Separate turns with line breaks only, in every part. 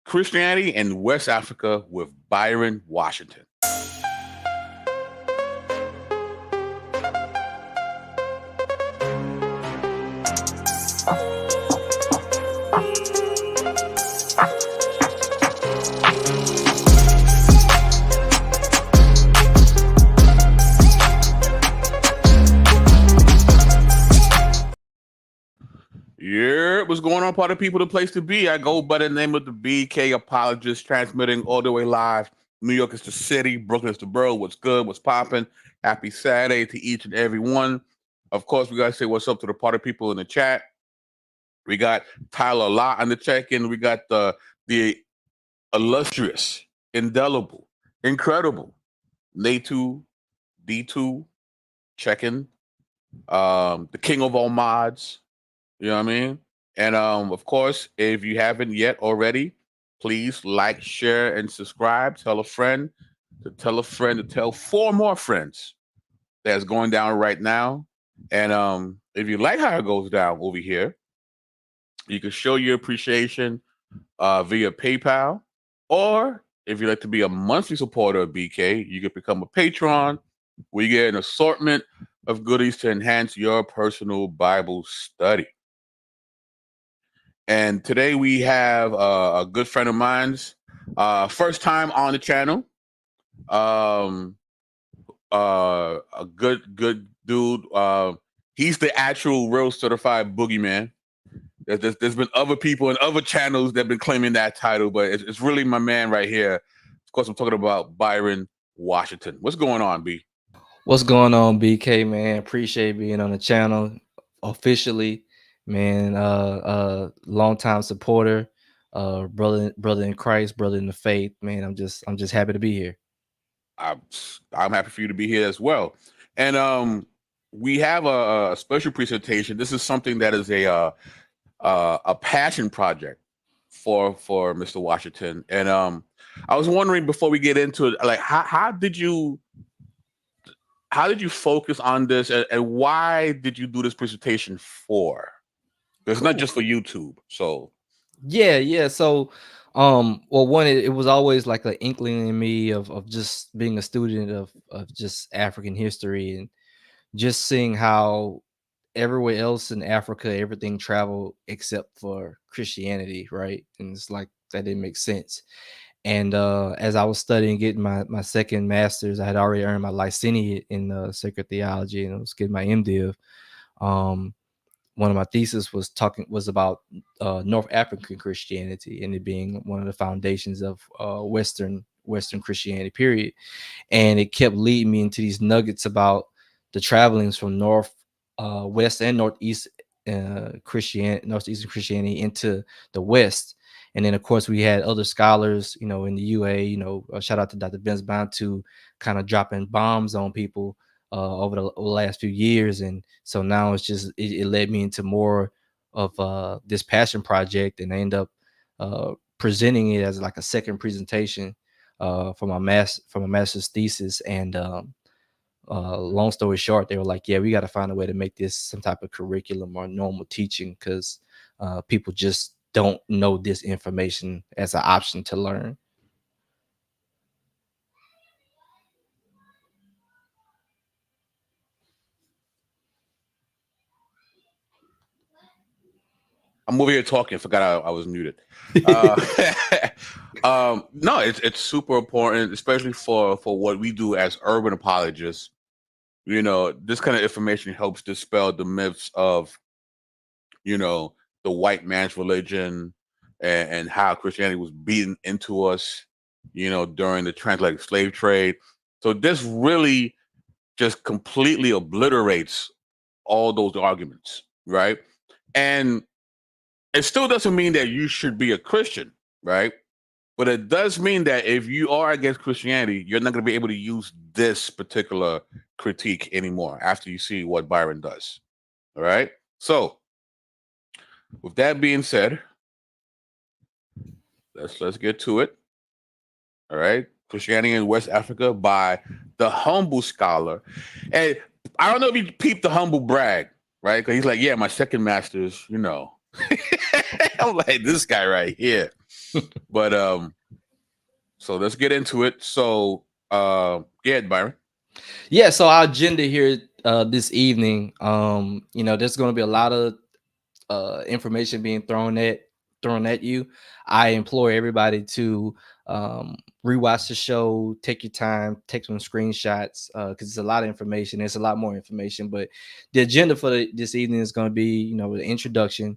Christianity in West Africa with Byron Washington. Yeah, what's going on, party people? The place to be. I go by the name of the BK Apologist, transmitting all the way live. New York is the city, Brooklyn is the borough. What's good? What's popping? Happy Saturday to each and every one. Of course, we gotta say what's up to the party people in the chat. We got Tyler Lott on the check-in. We got the illustrious, indelible, incredible Natu D2 check-in. The king of all mods. You know what I mean? And of course, if you haven't yet already, please like, share, and subscribe. Tell a friend to tell a friend to tell 4 more friends that's going down right now. And if you like how it goes down over here, you can show your appreciation via PayPal. Or if you'd like to be a monthly supporter of BK, you can become a patron where you get an assortment of goodies to enhance your personal Bible study. And today we have a good friend of mine's, first time on the channel. A good dude. He's the actual real certified boogeyman. There's been other people and other channels that have been claiming that title, but it's really my man right here. Of course, I'm talking about Byron Washington. What's going on, B?
What's going on, BK, man? Appreciate being on the channel officially, man. Longtime supporter, brother in Christ, brother in the faith, man. I'm just happy to be here.
I'm happy for you to be here as well. And we have a special presentation. This is something that is a passion project for Mr. Washington. And I was wondering, before we get into it, like how did you focus on this, and why did you do this presentation for? It's not just for YouTube. So
yeah. So well, one, it was always like an inkling in me of just being a student of just African history, and just seeing how everywhere else in Africa everything traveled except for Christianity, right? And it's like that didn't make sense. And as I was studying, getting my second master's, I had already earned my licentiate in sacred theology, and I was getting my MDiv. One of my thesis was about North African Christianity, and it being one of the foundations of Western Christianity, period. And it kept leading me into these nuggets about the travelings from west and northeast northeastern Christianity into the West. And then, of course, we had other scholars, in the UA, shout out to Dr. Benz Bantu, kind of dropping bombs on people over the last few years. And so now it's just, it led me into more of this passion project. And I end up presenting it as like a second presentation for my master's thesis. And long story short, they were like, yeah, we got to find a way to make this some type of curriculum or normal teaching, because people just don't know this information as an option to learn.
I'm over here talking. Forgot I was muted. No, it's super important, especially for what we do as urban apologists. This kind of information helps dispel the myths of, the white man's religion and how Christianity was beaten into us, during the transatlantic slave trade. So this really just completely obliterates all those arguments, right? And it still doesn't mean that you should be a Christian, right? But it does mean that if you are against Christianity, you're not going to be able to use this particular critique anymore after you see what Byron does. All right? So, with that being said, let's get to it. All right? Christianity in West Africa by the humble scholar. And I don't know if you peeped the humble brag, right? Because he's like, yeah, my second master's, I'm like, this guy right here. But so let's get into it. So yeah, Byron.
Yeah, so our agenda here this evening, there's going to be a lot of information being thrown at you. I implore everybody to rewatch the show, take your time, take some screenshots because it's a lot of information. There's a lot more information, but the agenda for this evening is going to be, the introduction.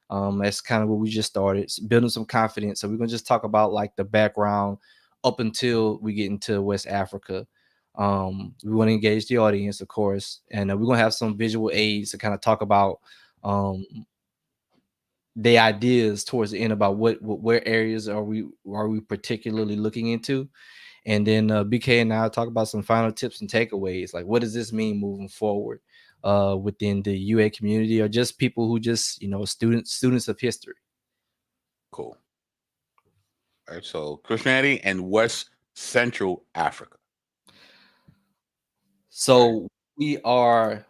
That's kind of what we just started, building some confidence. So we're gonna just talk about like the background up until we get into West Africa. We want to engage the audience, of course, and we're gonna have some visual aids to kind of talk about um, the ideas towards the end about where areas are we particularly looking into, and then BK and I will talk about some final tips and takeaways. Like, what does this mean moving forward within the UA community, or just people who just students of history.
Cool. All right. So Christianity and West Central Africa. All right.
So we are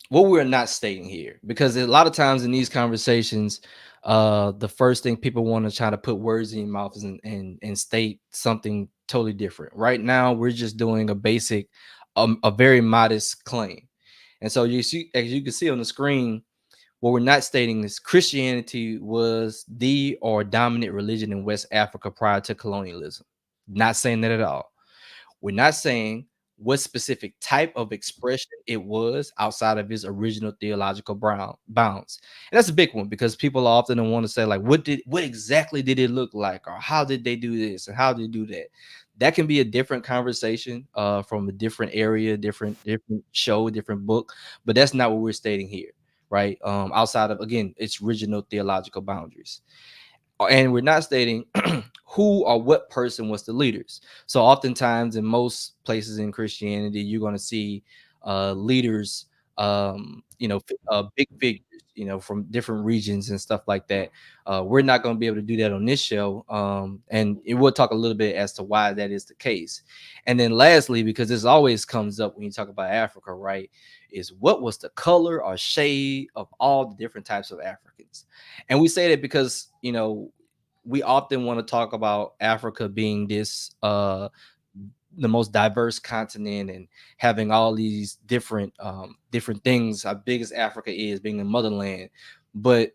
what we're not stating here, because a lot of times in these conversations, the first thing people want to try to put words in your mouth is and state something totally different. Right now, we're just doing a basic, a very modest claim. And so you see, as you can see on the screen, what we're not stating is Christianity was the or dominant religion in West Africa prior to colonialism. Not saying that at all. We're not saying what specific type of expression it was outside of his original theological bounds. And that's a big one, because people often want to say, like, what exactly did it look like, or how did they do this and how did they do that? That can be a different conversation from a different area, different show, different book, but that's not what we're stating here, right? Outside of, again, its original theological boundaries. And we're not stating who or what person was the leaders. So oftentimes in most places in Christianity, you're going to see leaders, big figures, from different regions and stuff like that. We're not going to be able to do that on this show, and we'll talk a little bit as to why that is the case. And then lastly, because this always comes up when you talk about Africa, right, is what was the color or shade of all the different types of Africans. And we say that because, we often want to talk about Africa being this the most diverse continent, and having all these different things, how big as Africa is, being the motherland. But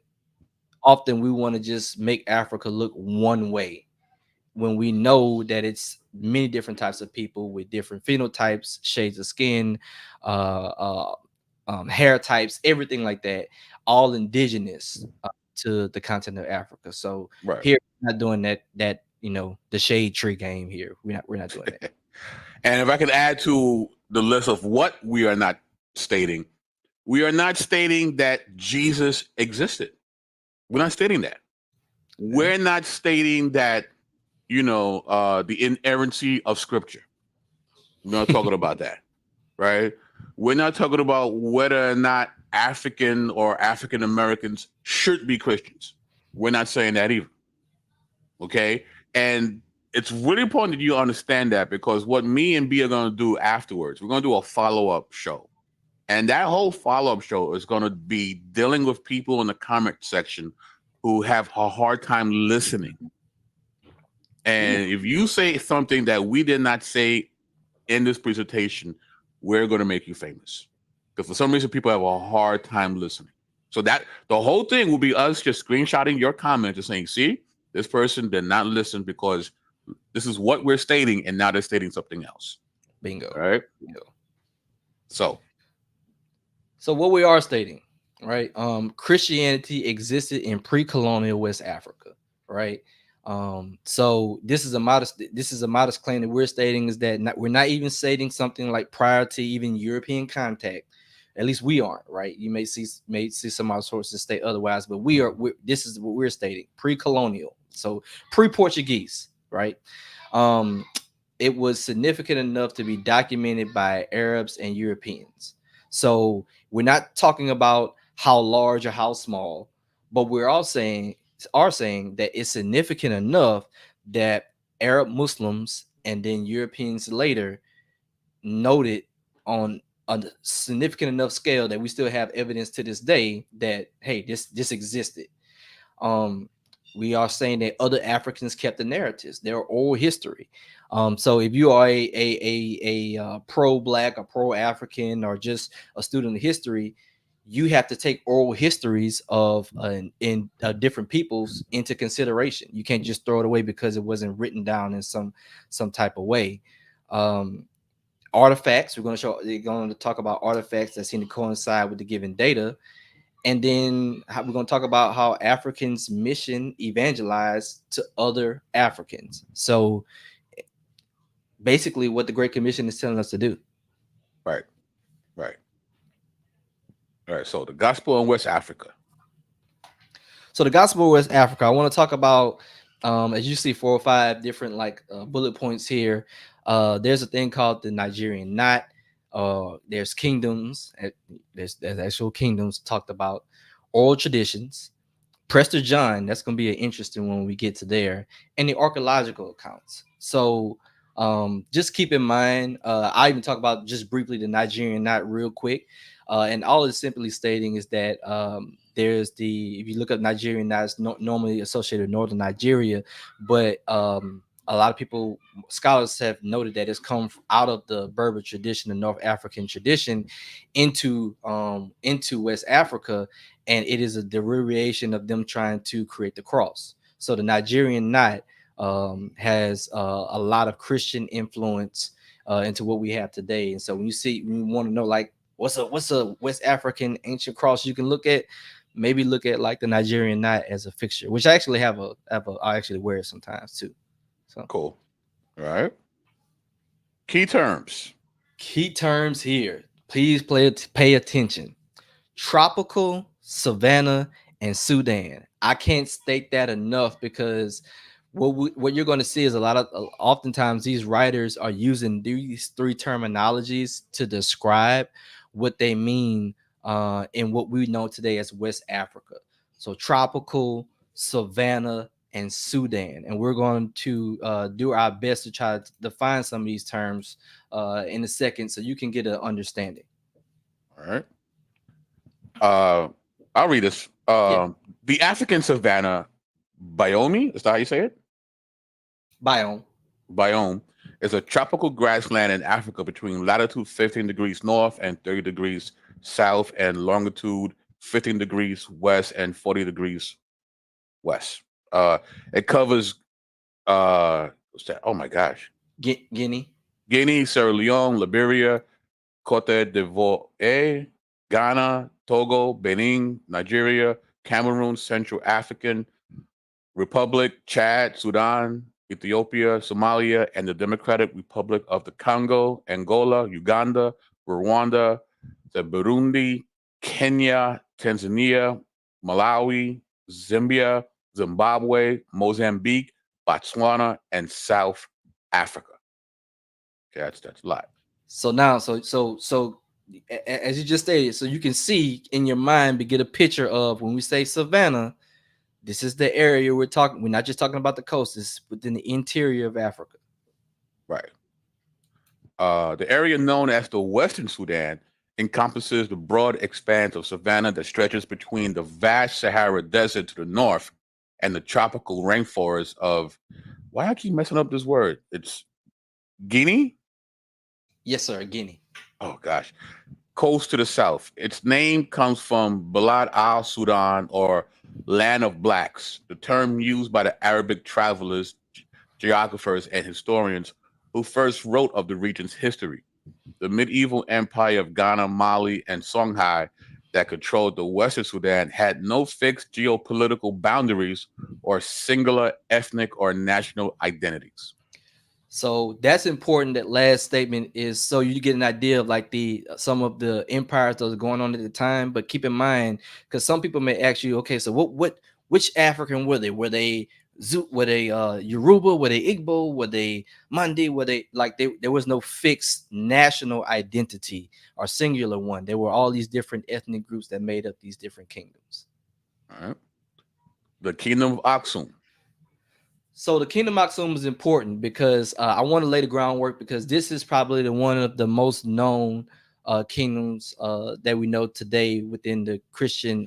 often we want to just make Africa look one way, when we know that it's many different types of people with different phenotypes, shades of skin, uh, uh, hair types, everything like that, all indigenous to the continent of Africa. So
Right.
here, we're not doing that the shade tree game here. We're not doing that.
And if I could add to the list of what we are not stating, we are not stating that Jesus existed. We're not stating that. We're not stating that, the inerrancy of scripture. We're not talking about that, right? We're not talking about whether or not African or African Americans should be Christians. We're not saying that either. Okay. And it's really important that you understand that, because what me and B are going to do afterwards, we're going to do a follow-up show. And that whole follow-up show is going to be dealing with people in the comment section who have a hard time listening. And if you say something that we did not say in this presentation, we're going to make you famous. Because for some reason, people have a hard time listening. So that the whole thing will be us just screenshotting your comment and saying, see, this person did not listen because this is what we're stating, and now they're stating something else.
Bingo.
All right.
Bingo.
So
So what we are stating, right? Christianity existed in pre-colonial West Africa, right? So this is a modest claim that we're stating, is that we're not even stating something like prior to even European contact. At least we aren't, right? You may see some of our sources state otherwise, but this is what we're stating: pre-colonial, so pre-Portuguese, right? Um, it was significant enough to be documented by Arabs and Europeans. So we're not talking about how large or how small, but we're all saying that it's significant enough that Arab Muslims and then Europeans later noted on a significant enough scale that we still have evidence to this day that, hey, this existed. Um, we are saying that other Africans kept the narratives, their oral history. So if you are a pro-black or pro-African or just a student of history, you have to take oral histories of different peoples into consideration. You can't just throw it away because it wasn't written down in some type of way. Um, Artifacts, we're going to talk about artifacts that seem to coincide with the given data, and then we're going to talk about how Africans mission evangelize to other Africans. So basically what the Great Commission is telling us to do.
Right. Right. All right. So the gospel in West Africa.
So the gospel of West Africa, I want to talk about, as you see 4 or 5 different bullet points here. There's a thing called the Nigerian knot. There's kingdoms. There's actual kingdoms talked about. Oral traditions. Prester John, that's going to be an interesting one when we get to there. And the archaeological accounts. So just keep in mind, I even talk about just briefly the Nigerian knot real quick. And all it's simply stating is that there's if you look up Nigerian knot, it's normally associated with northern Nigeria, but a lot of people, scholars have noted that it's come out of the Berber tradition, the North African tradition, into West Africa, and it is a derivation of them trying to create the cross. So the Nigerian knot has a lot of Christian influence into what we have today. And so when you want to know like what's a West African ancient cross you can look at, maybe look at like the Nigerian knot as a fixture, which I actually I actually wear it sometimes too. So
cool. All right. Key terms.
Key terms here. Please pay attention. Tropical, savanna, and Sudan. I can't state that enough because what you're going to see is oftentimes these writers are using these 3 terminologies to describe what they mean in what we know today as West Africa. So tropical, savanna, and Sudan. And we're going to do our best to try to define some of these terms in a second so you can get an understanding.
All right. I'll read this.
Yeah.
The African savanna biome, is that how you say it? Biome is a tropical grassland in Africa between latitude 15 degrees north and 30 degrees south and longitude 15 degrees west and 40 degrees west. It covers what's that? Oh my gosh.
Guinea,
Sierra Leone, Liberia, Cote d'Ivoire, Ghana, Togo, Benin, Nigeria, Cameroon, Central African Republic, Chad, Sudan, Ethiopia, Somalia, and the Democratic Republic of the Congo, Angola, Uganda, Rwanda, the Burundi, Kenya, Tanzania, Malawi, Zambia, Zimbabwe, Mozambique, Botswana, and South Africa. Okay, that's a lot.
So now, so as you just stated, so you can see in your mind, but get a picture of when we say savanna, this is the area we're talking. We're not just talking about the coast. It's within the interior of Africa.
Right. The area known as the Western Sudan encompasses the broad expanse of savanna that stretches between the vast Sahara Desert to the north and the tropical rainforest of, why I keep messing up this word? It's Guinea?
Yes, sir, Guinea.
Oh, gosh. Coast to the south. Its name comes from Balad al Sudan, or land of blacks, the term used by the Arabic travelers, geographers, and historians who first wrote of the region's history. The medieval empire of Ghana, Mali, and Songhai that controlled the Western Sudan had no fixed geopolitical boundaries or singular ethnic or national identities.
So that's important. That last statement is so you get an idea of like some of the empires that was going on at the time. But keep in mind, because some people may ask you, okay, so which African were they? Were they Yoruba? Were they Igbo? Were they Mandi? Were they there was no fixed national identity or singular one. There were all these different ethnic groups that made up these different kingdoms.
All right. The Kingdom of Aksum.
So the Kingdom of Aksum is important because I want to lay the groundwork because this is probably one of the most known kingdoms that we know today within Christian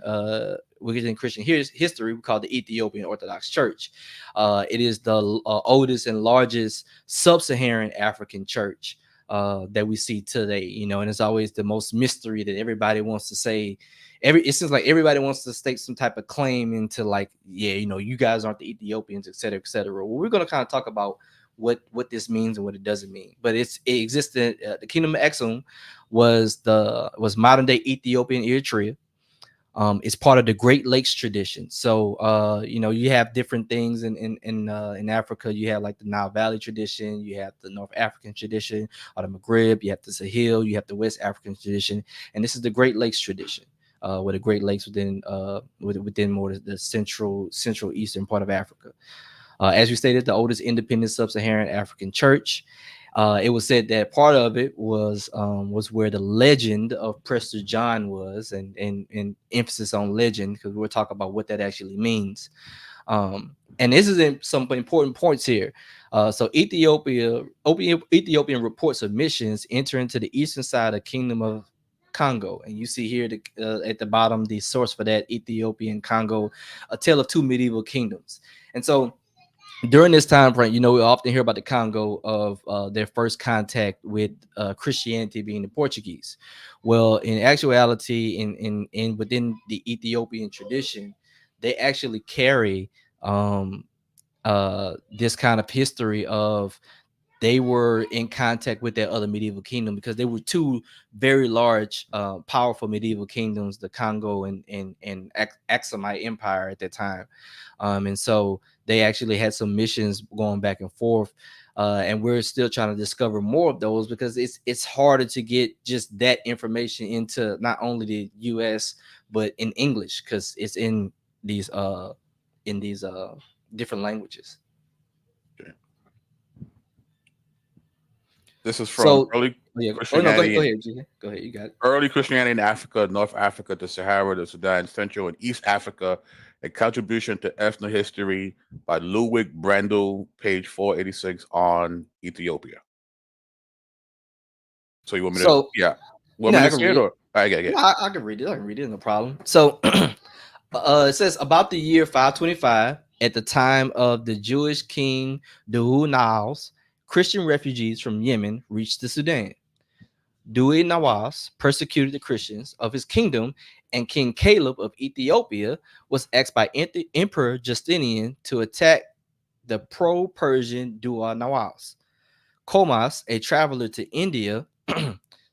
history. We call the Ethiopian Orthodox Church. It is the oldest and largest sub-Saharan African church that we see today. And it's always the most mystery that everybody wants to say. It seems like everybody wants to stake some type of claim into, like, yeah, you guys aren't the Ethiopians, et cetera, et cetera. Well, we're going to kind of talk about what this means and what it doesn't mean. But it existed. The Kingdom of Exum was modern day Ethiopian Eritrea. It's part of the Great Lakes tradition. So you have different things in Africa. You have like the Nile Valley tradition, you have the North African tradition, or the Maghreb, you have the Sahel, you have the West African tradition, and this is the Great Lakes tradition. Where the Great Lakes within more the central eastern part of Africa. As we stated, the oldest independent sub-Saharan African church. It was said that part of it was where the legend of Prester John was, and emphasis on legend, because we'll talk about what that actually means. And this is some important points here. So Ethiopian reports of missions enter into the eastern side of the Kingdom of Congo, and you see here at the bottom the source for that: Ethiopian Congo, a tale of two medieval kingdoms. And so during this time frame, we often hear about the Congo of their first contact with Christianity being the Portuguese. Well, in actuality, in within the Ethiopian tradition, they actually carry this kind of history of they were in contact with that other medieval kingdom, because they were two very large, powerful medieval kingdoms, the Congo and Aksumite Empire at that time. And so they actually had some missions going back and forth. And we're still trying to discover more of those, because it's harder to get just that information into not only the US, but in English, because it's in these different languages.
This is from
So,
early
yeah. Oh no,
Christianity.
go ahead, Jay. Go ahead. You got it.
Early Christianity in Africa, North Africa, the Sahara, the Sudan, Central and East Africa, a contribution to ethnohistory by Ludwig Brandl, page 486 on Ethiopia. So you want me to,
So,
yeah. Want me
I
to
can
say it,
read it.
or I get it?
I can read it. I can read it. No problem. So, it says about the year 525, at the time of the Jewish king Naus, Christian refugees from Yemen reached the Sudan. Nawas persecuted the Christians of his kingdom, and King Caleb of Ethiopia was asked by Emperor Justinian to attack the pro-Persian Nawas. Comas, a traveler to India,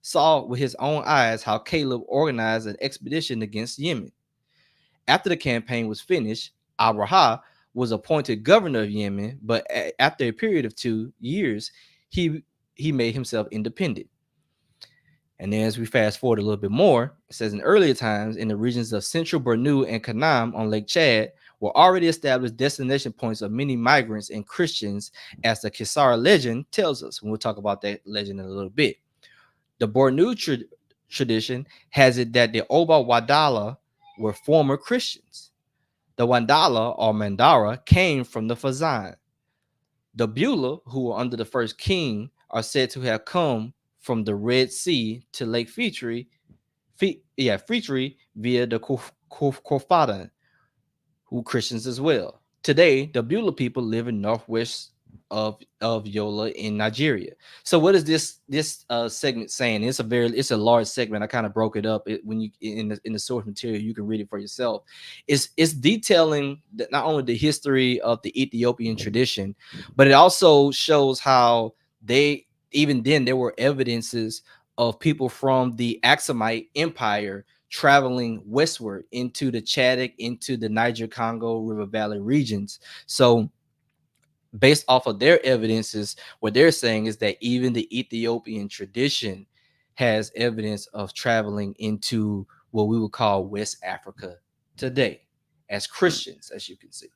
saw with his own eyes how Caleb organized an expedition against Yemen. After the campaign was finished, Abraha was appointed governor of Yemen, but after a period of 2 years, he made himself independent. And then as we fast forward a little bit more, it says in earlier times, in the regions of central Bornu and Kanam on Lake Chad were already established destination points of many migrants and Christians, as the Kisara legend tells us. And we'll talk about that legend in a little bit. The Bornu tradition has it that the Oba Wadala were former Christians. The Wandala or Mandara came from the Fazan. The Beulah, who were under the first king, are said to have come from the Red Sea to Lake Fitri via the Kofadan, who Christians as well. Today, the Beulah people live in northwest of Yola in Nigeria. So what is this segment saying? It's a large segment. I kind of broke it up. When you in the source material, you can read it for yourself. It's detailing not only the history of the Ethiopian tradition, but it also shows how even then there were evidences of people from the Aksumite Empire traveling westward into the Chadic, into the Niger Congo River Valley regions. So based off of their evidences, what they're saying is that even the Ethiopian tradition has evidence of traveling into what we would call West Africa today as Christians, as you can see.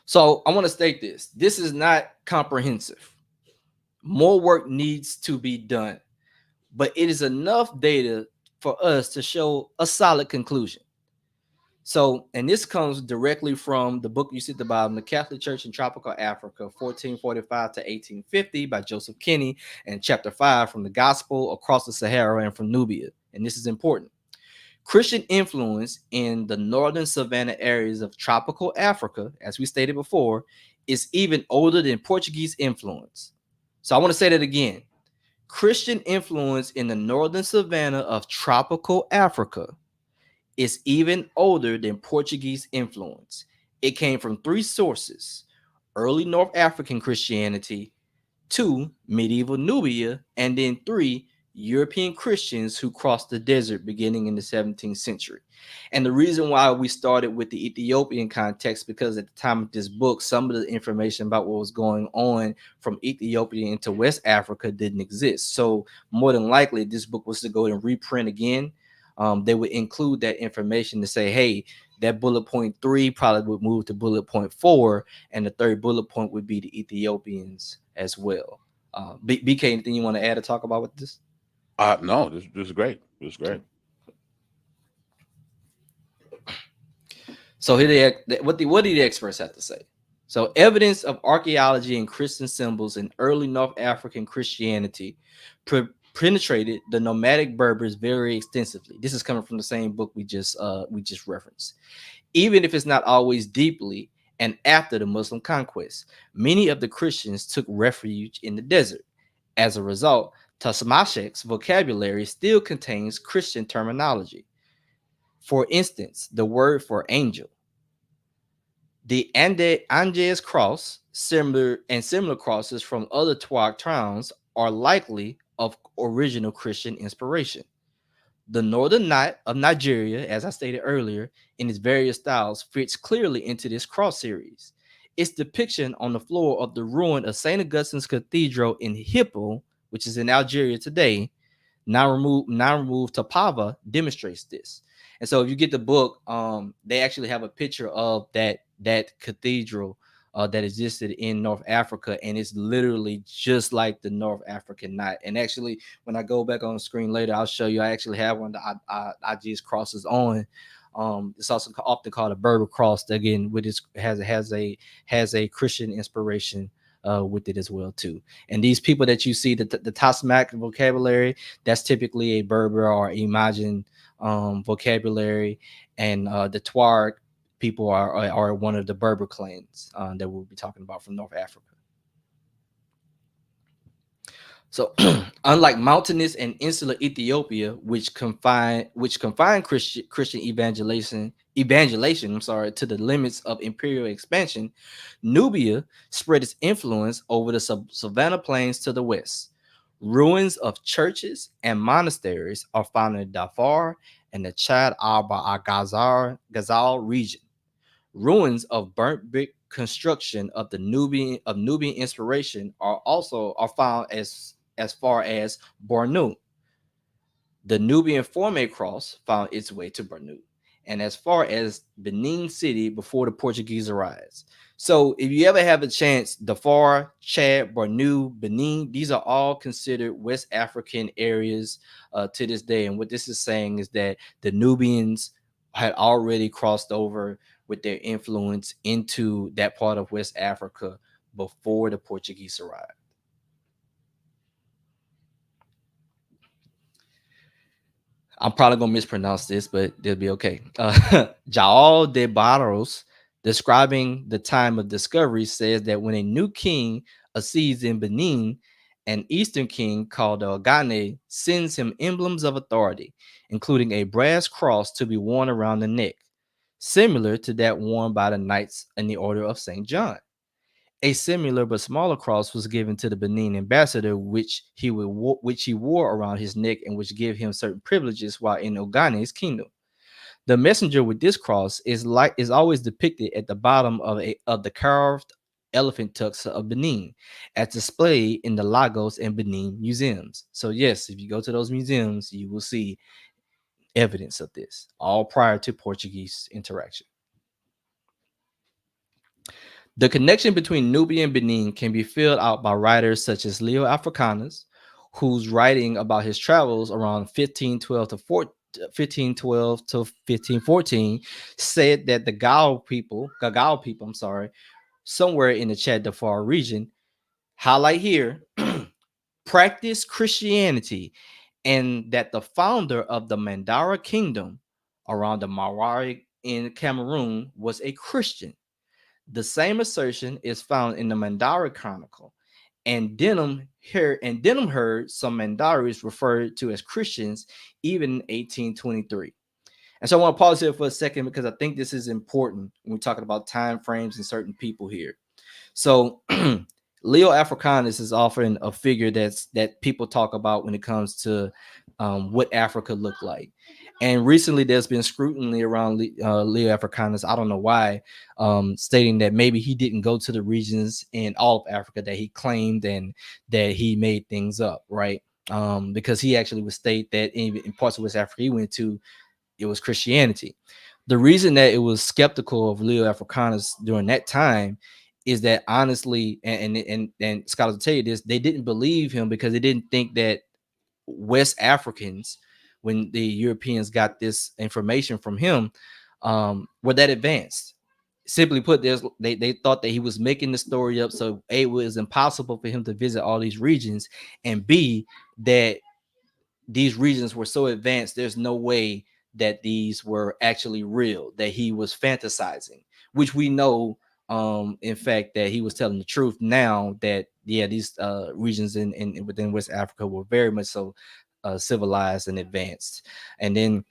So I want to state this. This is not comprehensive. More work needs to be done, but it is enough data for us to show a solid conclusion. So, and this comes directly from the book you see at the bottom, The Catholic Church in Tropical Africa, 1445 to 1850 by Joseph Kinney, and chapter 5 from the Gospel Across the Sahara and from Nubia. And this is important. Christian influence in the northern savanna areas of tropical Africa, as we stated before, is even older than Portuguese influence. So I want to say that again. Christian influence in the northern savanna of tropical Africa is even older than Portuguese influence. It came from three sources: early North African Christianity, two, medieval Nubia, and then three, European Christians who crossed the desert beginning in the 17th century. And the reason why we started with the Ethiopian context, because at the time of this book, some of the information about what was going on from Ethiopia into West Africa didn't exist. So more than likely, this book was to go and reprint again. They would include that information to say, hey, that bullet point 3 probably would move to bullet point 4, and the third bullet point would be the Ethiopians as well. BK, anything you want to add or talk about with this?
No, this is great. This is great.
So here what do the experts have to say? So evidence of archaeology and Christian symbols in early North African Christianity penetrated the nomadic Berbers very extensively. This is coming from the same book we just referenced. Even if it's not always deeply and after the Muslim conquest, many of the Christians took refuge in the desert. As a result, Tasmashek's vocabulary still contains Christian terminology. For instance, the word for angel. The Andes cross, similar crosses from other Tuareg towns are likely of original Christian inspiration. The northern knot of Nigeria, as I stated earlier, in its various styles, fits clearly into this cross series. Its depiction on the floor of the ruin of St. Augustine's Cathedral in Hippo, which is in Algeria today, now removed Tapava, demonstrates this. And so if you get the book, they actually have a picture of that cathedral that existed in North Africa, and it's literally just like the North African knot. And actually, when I go back on the screen later, I'll show you. I actually have one that I just crosses on. It's also often called a Berber cross. That, again, with its has a Christian inspiration with it as well too. And these people that you see, the Tasmac vocabulary, that's typically a Berber or Imagine vocabulary, and the Tuareg people are one of the Berber clans that we'll be talking about from North Africa. So, unlike mountainous and insular Ethiopia, which confined Christian evangelization, to the limits of imperial expansion, Nubia spread its influence over the savanna plains to the west. Ruins of churches and monasteries are found in Darfur and the Chad Ghazal region. Ruins of burnt brick construction of Nubian inspiration are found as far as Bornu. The Nubian Forme cross found its way to Bornu, and as far as Benin City before the Portuguese arrived. So if you ever have a chance, Darfur, Chad, Bornu, Benin, these are all considered West African areas to this day. And what this is saying is that the Nubians had already crossed over with their influence into that part of West Africa before the Portuguese arrived. I'm probably going to mispronounce this, but they'll be okay. João de Barros, describing the time of discovery, says that when a new king acceds in Benin, an eastern king called Ogane sends him emblems of authority, including a brass cross to be worn around the neck, similar to that worn by the knights in the Order of St. John. A similar but smaller cross was given to the Benin ambassador, which he wore around his neck and which gave him certain privileges while in Ogane's kingdom. The messenger with this cross is always depicted at the bottom of the carved elephant tusk of Benin, as displayed in the Lagos and Benin museums. So yes, if you go to those museums, you will see evidence of this, all prior to Portuguese interaction. The connection between Nubia and Benin can be filled out by writers such as Leo Africanus, whose writing about his travels around 1512 to 1512 to 1514, said that the Gagal people, I'm sorry, somewhere in the Chad Darfur region, highlight here, practice Christianity, and that the founder of the Mandara kingdom around the Mawari in Cameroon was a Christian. The same assertion is found in the Mandara Chronicle, and Denham heard some Mandaris referred to as Christians even in 1823. And so I want to pause here for a second because I think this is important when we're talking about time frames and certain people here. So Leo Africanus is often a figure that people talk about when it comes to what Africa looked like. And recently, there's been scrutiny around Leo Africanus. I don't know why, stating that maybe he didn't go to the regions in all of Africa that he claimed and that he made things up, right? Because he actually would state that in parts of West Africa he went to, it was Christianity. The reason that it was skeptical of Leo Africanus during that time is that honestly, and scholars will tell you this, they didn't believe him because they didn't think that West Africans, when the Europeans got this information from him, were that advanced. Simply put, they thought that he was making the story up, so A, it was impossible for him to visit all these regions, and B, that these regions were so advanced, there's no way that these were actually real, that he was fantasizing, which we know, in fact, that he was telling the truth now that, yeah, these regions in within West Africa were very much so civilized and advanced. And then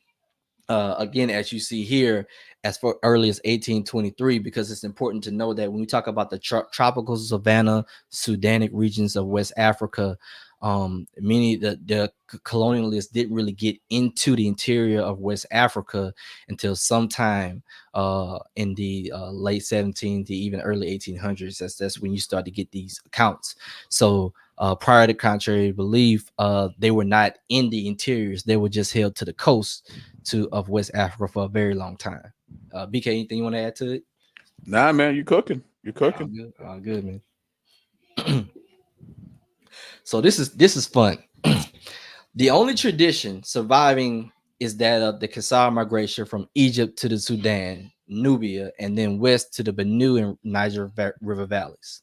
again, as you see here, as far early as 1823, because it's important to know that when we talk about the tropical savanna, Sudanic regions of West Africa, many the colonialists didn't really get into the interior of West Africa until sometime in the late 17th to even early 1800s. That's when you start to get these accounts. So prior to contrary belief, they were not in the interiors; they were just held to the coast of West Africa for a very long time. BK, anything you want to add to it?
Nah, man, you cooking. You
All
cooking.
good, all good, man. So this is fun. The only tradition surviving is that of the Kasar migration from Egypt to the Sudan, Nubia, and then west to the Benue and Niger river valleys.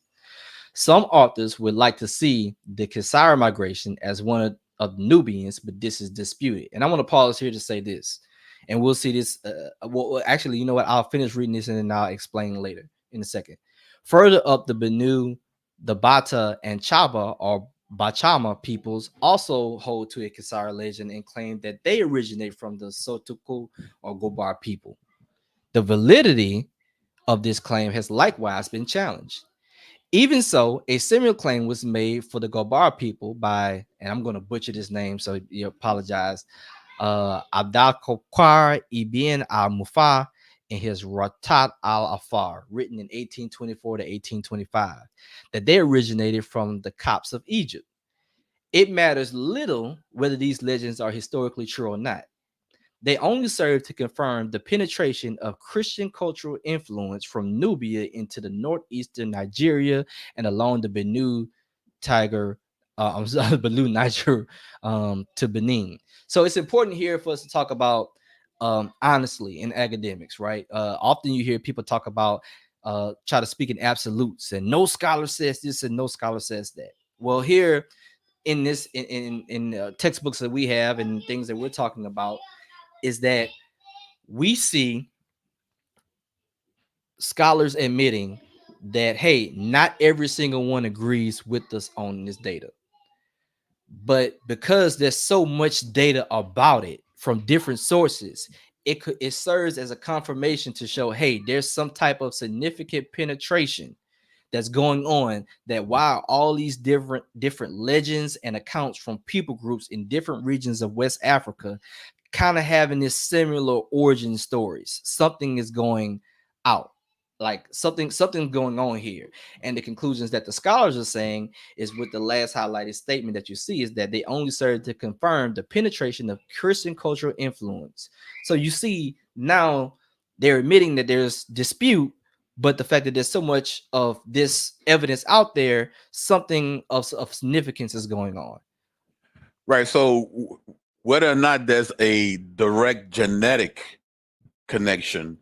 Some authors would like to see the Kasara migration as one of Nubians, but this is disputed. And I want to pause here to say this, and we'll see this. Well, actually, you know what? I'll finish reading this and then I'll explain later in a second. Further up the Benue, the Bata and Chaba or Bachama peoples also hold to a Kasara legend and claim that they originate from the Sotuku or Gobar people. The validity of this claim has likewise been challenged. Even so, a similar claim was made for the Gobar people by, and I'm going to butcher this name, so you apologize, Abdalkokar ibn al-Mufa in his Ratat al-Afar, written in 1824 to 1825, that they originated from the Copts of Egypt. It matters little whether these legends are historically true or not. They only serve to confirm the penetration of Christian cultural influence from Nubia into the northeastern Nigeria and along the Benue Tiger, I'm sorry, Benue Niger to Benin. So it's important here for us to talk about honestly in academics, right? Often you hear people talk about try to speak in absolutes and no scholar says this and no scholar says that. Well, here in this in textbooks that we have and things that we're talking about is that we see scholars admitting that, hey, not every single one agrees with us on this data. But because there's so much data about it from different sources, it serves as a confirmation to show, hey, there's some type of significant penetration that's going on, that while all these different legends and accounts from people groups in different regions of West Africa kind of having this similar origin stories, something is going out, like something going on here. And the conclusions that the scholars are saying is, with the last highlighted statement that you see, is that they only serve to confirm the penetration of Christian cultural influence. So you see now they're admitting that there's dispute, but the fact that there's so much of this evidence out there, something of significance is going on.
Right. So whether or not there's a direct genetic connection,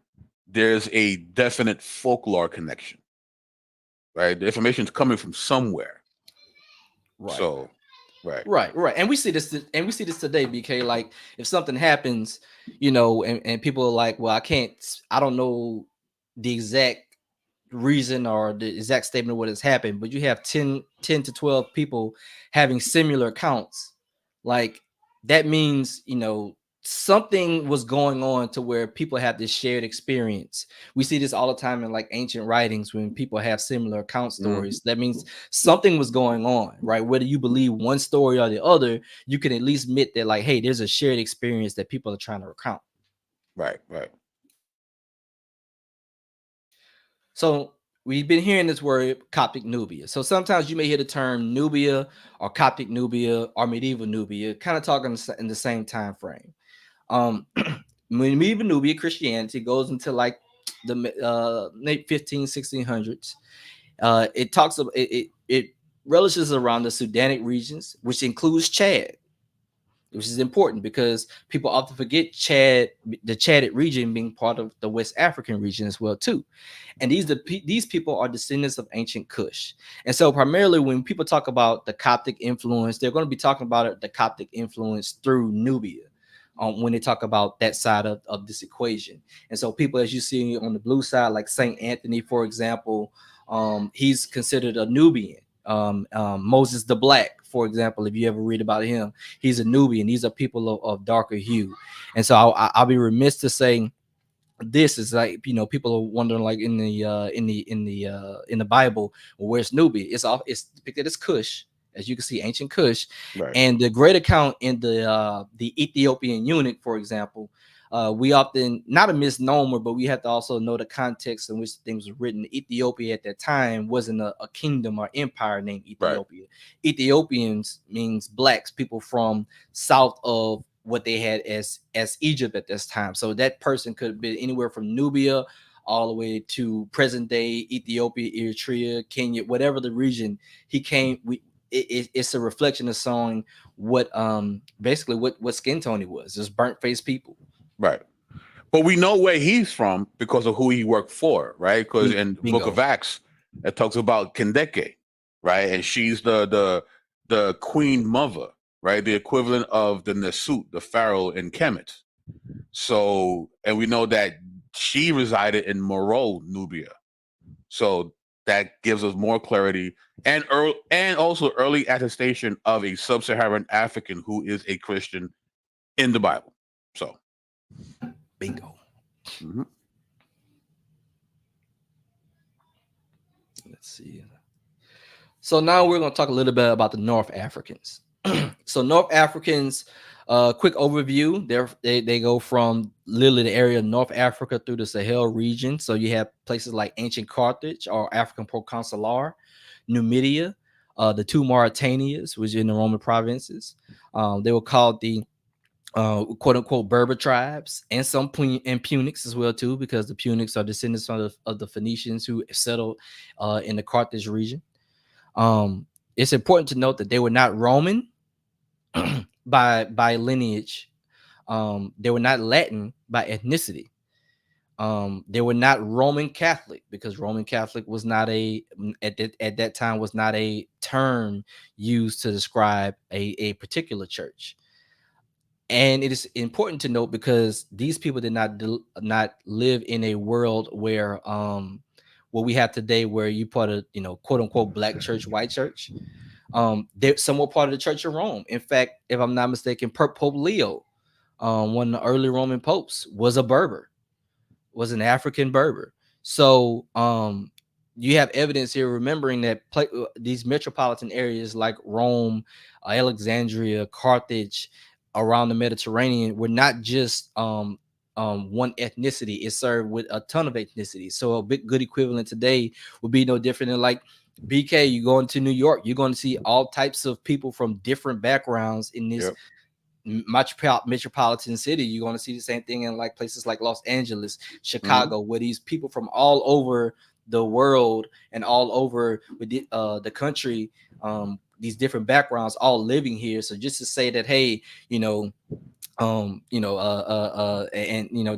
there's a definite folklore connection, right? The information is coming from somewhere.
Right.
So, right.
Right. And we see this today, BK. Like if something happens, and people are like, well, I don't know the exact reason or the exact statement of what has happened, but you have 10 to 12 people having similar accounts. Like that means, something was going on to where people have this shared experience. We see this all the time in like ancient writings when people have similar account stories. That means something was going on, right? Whether you believe one story or the other, you can at least admit that, like, hey, there's a shared experience that people are trying to recount.
Right.
So we've been hearing this word Coptic Nubia. So sometimes you may hear the term Nubia or Coptic Nubia or medieval Nubia, kind of talking in the same time frame. Medieval Nubia Christianity goes into like the late 1600s. It talks about it relishes around the Sudanic regions, which includes Chad, which is important because people often forget Chad, the Chadic region being part of the West African region as well too. And these people are descendants of ancient Kush. And so primarily when people talk about the Coptic influence, they're going to be talking about it, the Coptic influence through Nubia. When they talk about that side of this equation. And so people, as you see on the blue side, like Saint Anthony, for example, he's considered a Nubian. Moses the Black, for example, if you ever read about him, he's a Nubian. These are people of darker hue. And so I'll be remiss to say this is like, people are wondering, like in the Bible, well, where's Nubia? It's depicted as Cush, as you can see, ancient Cush.
Right.
And the great account in the Ethiopian eunuch, for example, we often, not a misnomer, but we have to also know the context in which things were written. Ethiopia at that time wasn't a kingdom or empire named Ethiopia. Right. Ethiopians means blacks, people from south of what they had as Egypt at this time. So that person could have been anywhere from Nubia all the way to present day Ethiopia, Eritrea, Kenya, whatever the region he came. It's a reflection of showing what basically what skin tone he was, just burnt faced people.
Right. But we know where he's from because of who he worked for, right? Because in the Book of Acts, it talks about Kendeke, right? And she's the queen mother, right? The equivalent of the Nesut, the pharaoh in Kemet. So, and we know that she resided in Moro, Nubia. So that gives us more clarity and also early attestation of a sub-Saharan African who is a Christian in the Bible. So,
bingo.
Mm-hmm.
Let's see. So now we're going to talk a little bit about the North Africans. So North Africans, quick overview. They go from literally the area of North Africa through the Sahel region. So you have places like ancient Carthage or African Proconsular, Numidia, the two Mauritanias, which are in the Roman provinces. They were called the quote unquote Berber tribes, and some and Punics as well too, because the Punics are descendants of the Phoenicians who settled in the Carthage region. It's important to note that they were not Roman by lineage. They were not Latin by ethnicity. They were not Roman Catholic, because Roman Catholic was not at that time was not a term used to describe a particular church. And it is important to note because these people did not live in a world where what we have today, where you put a quote unquote black church, white church. They're somewhat part of the Church of Rome. In fact, if I'm not mistaken, Pope Leo, one of the early Roman popes, was a Berber, was an African Berber. So you have evidence here, remembering that these metropolitan areas like Rome, Alexandria, Carthage, around the Mediterranean were not just one ethnicity. It served with a ton of ethnicities. So a big good equivalent today would be no different than like BK. You go into New York, you're going to see all types of people from different backgrounds in this metropolitan city. You're going to see the same thing in like places like Los Angeles, Chicago, where these people from all over the world and all over the country these different backgrounds all living here. So just to say that, hey, and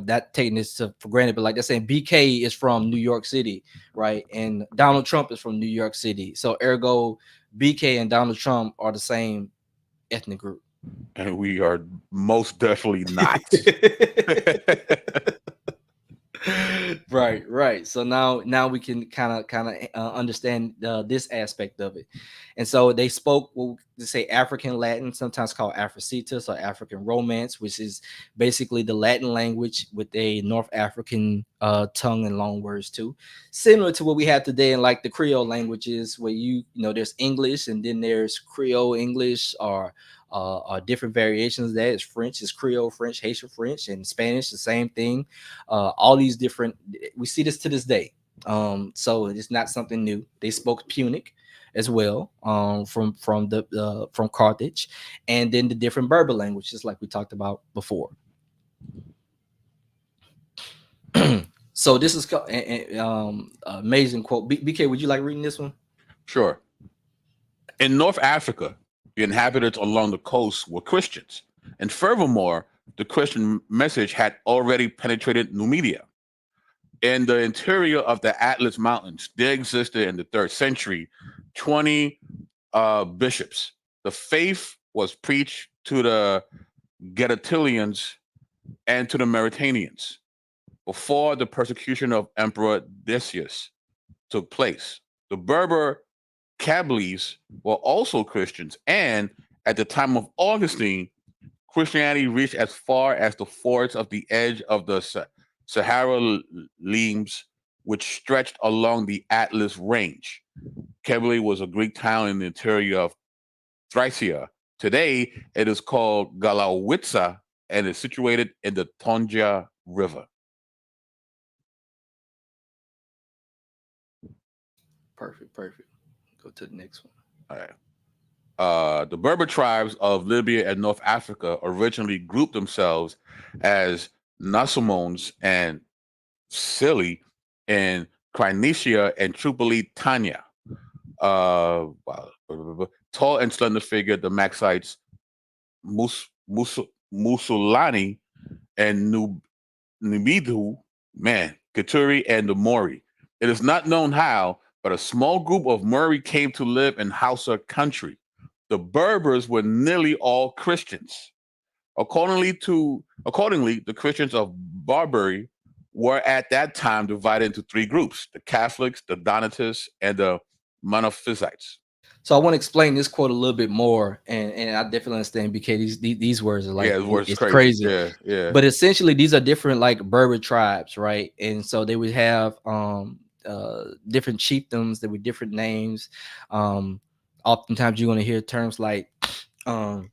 that taking this for granted, but like they're saying BK is from New York City, right? And Donald Trump is from New York City. So ergo BK and Donald Trump are the same ethnic group.
And we are most definitely not.
Right. So now we can kind of understand this aspect of it. And so they spoke, well, they say African Latin, sometimes called Africitas or African Romance, which is basically the Latin language with a North African tongue and long words too, similar to what we have today in like the Creole languages, where there's English and then there's Creole English, or different variations of that. Is French, is Creole French, Haitian French, and Spanish, the same thing. All these different, we see this to this day. So it's not something new. They spoke Punic as well, from Carthage, and then the different Berber languages, like we talked about before. So this is amazing quote. BK, would you like reading this one?
Sure. In North Africa, the inhabitants along the coast were Christians, and furthermore, the Christian message had already penetrated Nubia. In the interior of the Atlas Mountains, there existed in the 3rd century 20 bishops. The faith was preached to the Getatilians and to the Mauritanians before the persecution of Emperor Decius took place. The Berber Kabyles were also Christians, and at the time of Augustine, Christianity reached as far as the forts of the edge of the Sahara limes, which stretched along the Atlas Range. Kabylie was a Greek town in the interior of Thracia. Today, it is called Galawitsa and is situated in the Tonja River.
Perfect. Go to the next one.
All right. The Berber tribes of Libya and North Africa originally grouped themselves as Nasamons and Scilly in Crynesia and Tripolitania. Tall and slender figure, the Maxites, Musulani, and Nubidu, Katuri, and the Mori. It is not known how, but a small group of Mori came to live in Hausa country. The Berbers were nearly all Christians. Accordingly, the Christians of Barbary were at that time divided into 3 groups: the Catholics, the Donatists, and the Monophysites.
So I want to explain this quote a little bit more, and I definitely understand BK. These words are like, it's crazy.
Yeah.
But essentially, these are different like Berber tribes, right? And so they would have different chiefdoms. There were different names. Oftentimes, you're going to hear terms like Numidia,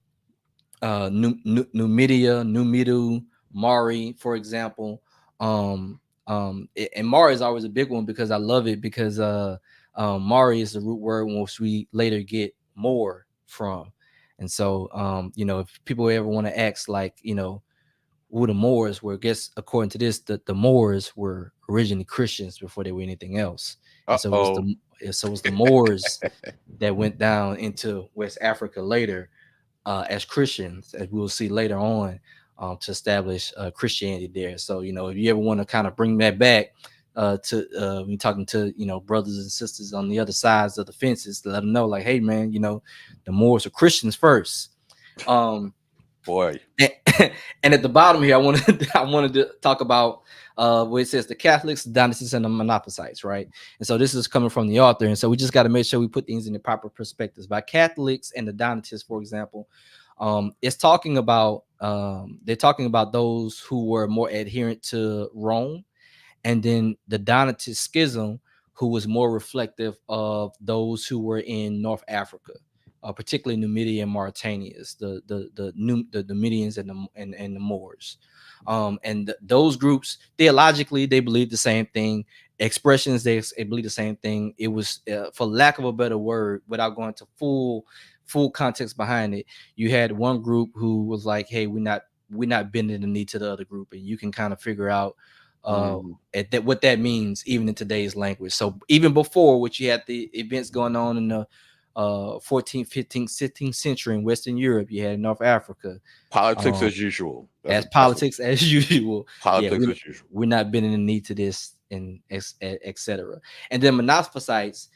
Numidu, Mari, for example. And Mari is always a big one because I love it, because Mari is the root word which we later get more from. And so if people ever want to ask, like, who the Moors were, I guess according to this, the Moors were originally Christians before they were anything else. And so it was the Moors that went down into West Africa later as Christians, as we'll see later on, to establish Christianity there. So, if you ever want to kind of bring that back to when you're talking to, brothers and sisters on the other sides of the fences, to let them know, like, hey, man, the Moors are Christians first.
Boy.
And at the bottom here, I wanted to talk about where it says the Catholics, the Donatists, and the Monophysites, right? And so this is coming from the author, and so we just got to make sure we put things in the proper perspectives. By Catholics and the Donatists, for example, it's talking about they're talking about those who were more adherent to Rome, and then the Donatist schism, who was more reflective of those who were in North Africa. Particularly Numidia and Mauritanians, the Numidians and the Moors, and those groups theologically they believe the same thing. Expressions they believe the same thing. It was, for lack of a better word, without going to full context behind it, you had one group who was like, "Hey, we're not bending the knee to the other group," and you can kind of figure out what that means even in today's language. So even before, what you had the events going on in the 14th, 15th, 16th century in Western Europe. You had North Africa.
Politics
Um,
as usual.
as
That's what
politics as usual. Yeah,
politics as usual.
we're not bending the knee to this, and etc. And then Monophysites,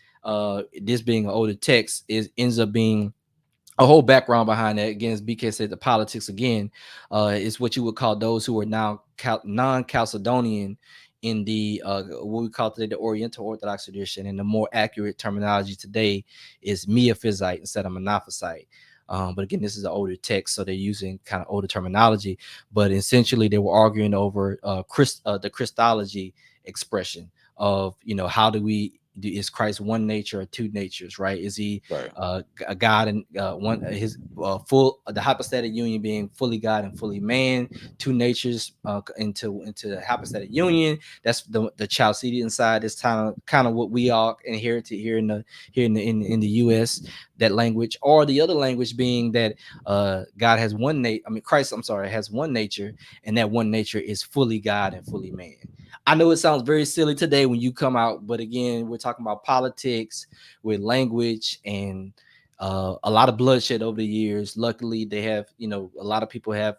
this being an older text, ends up being a whole background behind that. Again, as BK said, the politics again is what you would call those who are now non-Chalcedonian in the what we call today the Oriental Orthodox tradition, and the more accurate terminology today is Miaphysite instead of Monophysite. But again, this is an older text, so they're using kind of older terminology. But essentially, they were arguing over the Christology expression of, how do we do, is Christ one nature or two natures, right? Is he
Right.
a God and one his full the hypostatic union being fully God and fully man, two natures into the hypostatic union. That's the Chalcedian side. Is kind of what we all inherited here in the U.S. That language, or the other language being that God has one nature. I mean, Christ, I'm sorry, has one nature, and that one nature is fully God and fully man. I know it sounds very silly today when you come out, but again, we're talking about politics with language and a lot of bloodshed over the years. Luckily, they have, a lot of people have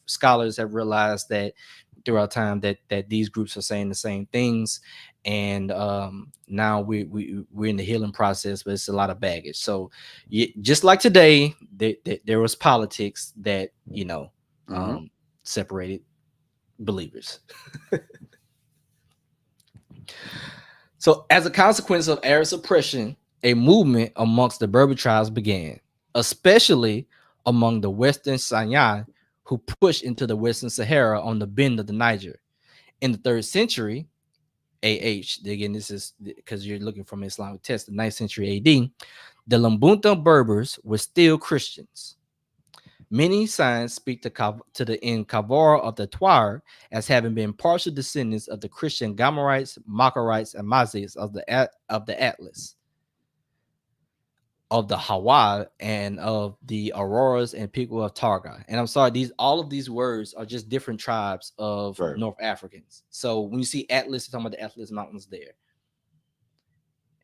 scholars have realized that throughout time that these groups are saying the same things, and now we're in the healing process, but it's a lot of baggage. So just like today, there was politics that
Mm-hmm.
separated believers. So, as a consequence of Arab suppression, a movement amongst the Berber tribes began, especially among the Western Sahyan, who pushed into the Western Sahara on the bend of the Niger. In the 3rd century AH, again, this is because you're looking from Islamic text, the 9th century AD, the Lambunta Berbers were still Christians. Many signs speak to the Inkavara of the Twar as having been partial descendants of the Christian Gomarites, Makarites, and Mazites of the Atlas, of the Hawa, and of the Auroras and people of Targa. And I'm sorry, all of these words are just different tribes of
Right.
North Africans. So when you see Atlas, you're talking about the Atlas Mountains there.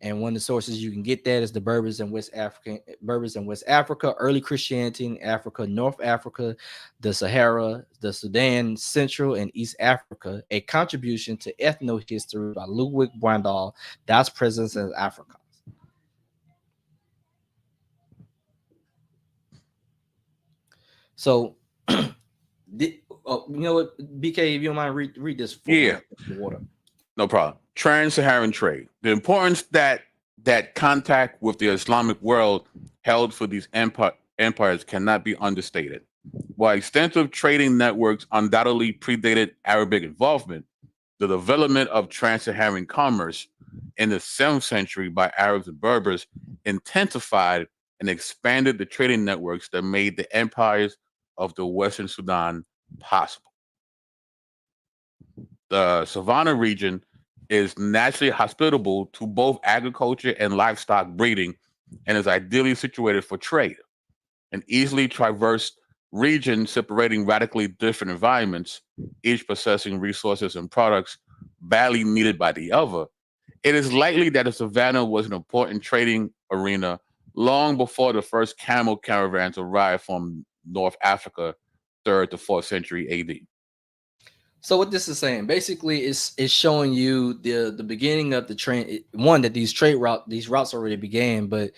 And one of the sources you can get that is the Berbers in West Africa, early Christianity in Africa, North Africa, the Sahara, the Sudan, Central and East Africa, a contribution to ethno-history by Ludwig Brandal, Das Presence in Africa. So, you know what, BK, if you don't mind, read this for
Yeah.
the water.
No problem. Trans-Saharan trade. The importance that contact with the Islamic world held for these empires cannot be understated. While extensive trading networks undoubtedly predated Arabic involvement, the development of trans-Saharan commerce in the 7th century by Arabs and Berbers intensified and expanded the trading networks that made the empires of the Western Sudan possible. The Savannah region is naturally hospitable to both agriculture and livestock breeding and is ideally situated for trade. An easily traversed region separating radically different environments, each possessing resources and products badly needed by the other, it is likely that the savannah was an important trading arena long before the first camel caravans arrived from North Africa, 3rd to 4th century AD.
So what this is saying basically is showing you the beginning of the train. One, that these routes already began, but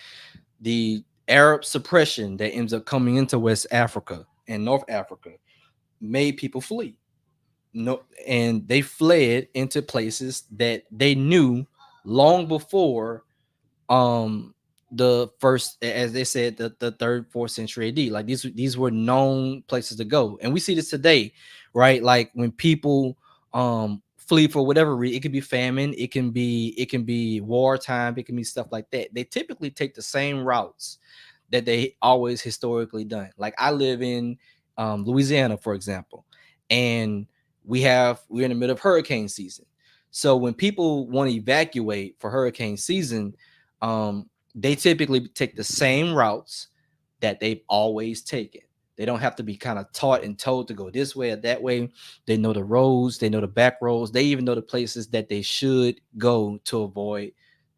the Arab suppression that ends up coming into West Africa and North Africa made people flee. No, and they fled into places that they knew long before the first, as they said, the 3rd, 4th century AD. Like these were known places to go. And we see this today, right? Like when people flee for whatever reason, it could be famine, it can be wartime, it can be stuff like that. They typically take the same routes that they always historically done. Like I live in Louisiana, for example, and we're in the middle of hurricane season. So when people want to evacuate for hurricane season, they typically take the same routes that they've always taken. They don't have to be kind of taught and told to go this way or that way. They know the roads, they know the back roads, they even know the places that they should go to avoid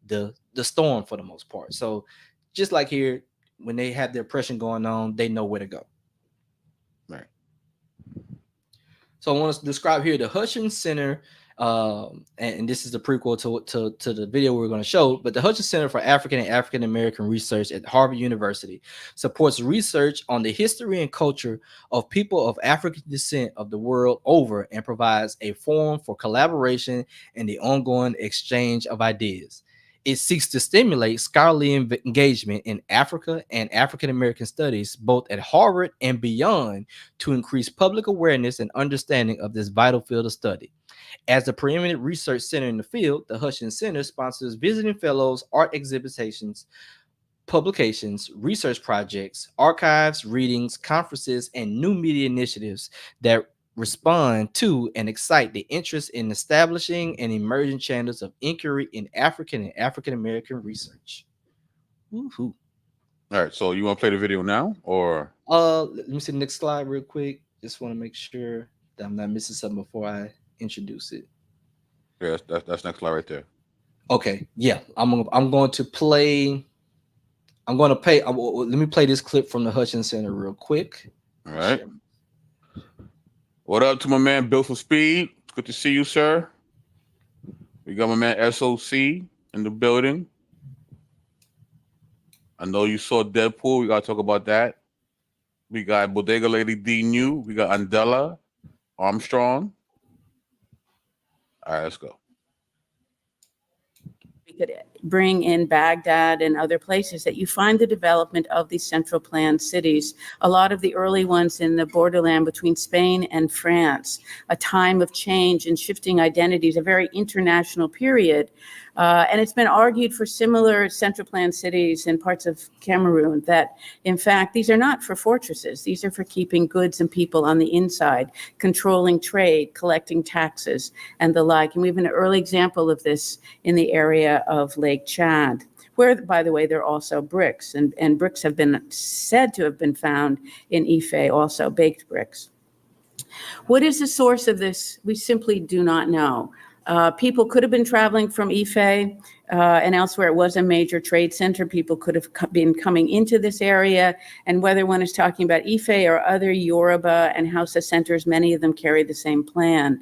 the storm for the most part. So just like here, when they have the oppression going on, they know where to go.
Right.
So I want to describe here the Hutchins Center, and this is the prequel to the video we're going to show. But the Hutchins Center for African and African American Research at Harvard University supports research on the history and culture of people of African descent of the world over, and provides a forum for collaboration and the ongoing exchange of ideas. It seeks to stimulate scholarly engagement in Africa and African American studies, both at Harvard and beyond, to increase public awareness and understanding of this vital field of study. As the preeminent research center in the field, the Hutchins Center sponsors visiting fellows, art exhibitions, publications, research projects, archives, readings, conferences, and new media initiatives that respond to and excite the interest in establishing and emerging channels of inquiry in African and African American research. Woo-hoo.
All right. So you want to play the video now, or
Let me see the next slide real quick. Just want to make sure that I'm not missing something before I introduce it.
yeah, that's next slide right there.
Okay, yeah, I'm going to play. I'm going to pay. Let me play this clip from the Hutchins Center real quick.
All right. What up to my man Bill for Speed? It's good to see you, sir. We got my man SOC in the building. I know you saw Deadpool. We gotta talk about that. We got Bodega Lady D New. We got Andela Armstrong. All right, let's go.
We could bring in Baghdad and other places, that you find the development of these central planned cities, a lot of the early ones in the borderland between Spain and France, a time of change and shifting identities, a very international period. And it's been argued for similar central planned cities in parts of Cameroon that, in fact, these are not for fortresses. These are for keeping goods and people on the inside, controlling trade, collecting taxes, and the like. And we have an early example of this in the area of Lake Chad, where, by the way, there are also bricks. And bricks have been said to have been found in Ife, also baked bricks. What is the source of this? We simply do not know. People could have been traveling from Ife and elsewhere. It was a major trade center. People could have been coming into this area. And whether one is talking about Ife or other Yoruba and Hausa centers, many of them carry the same plan.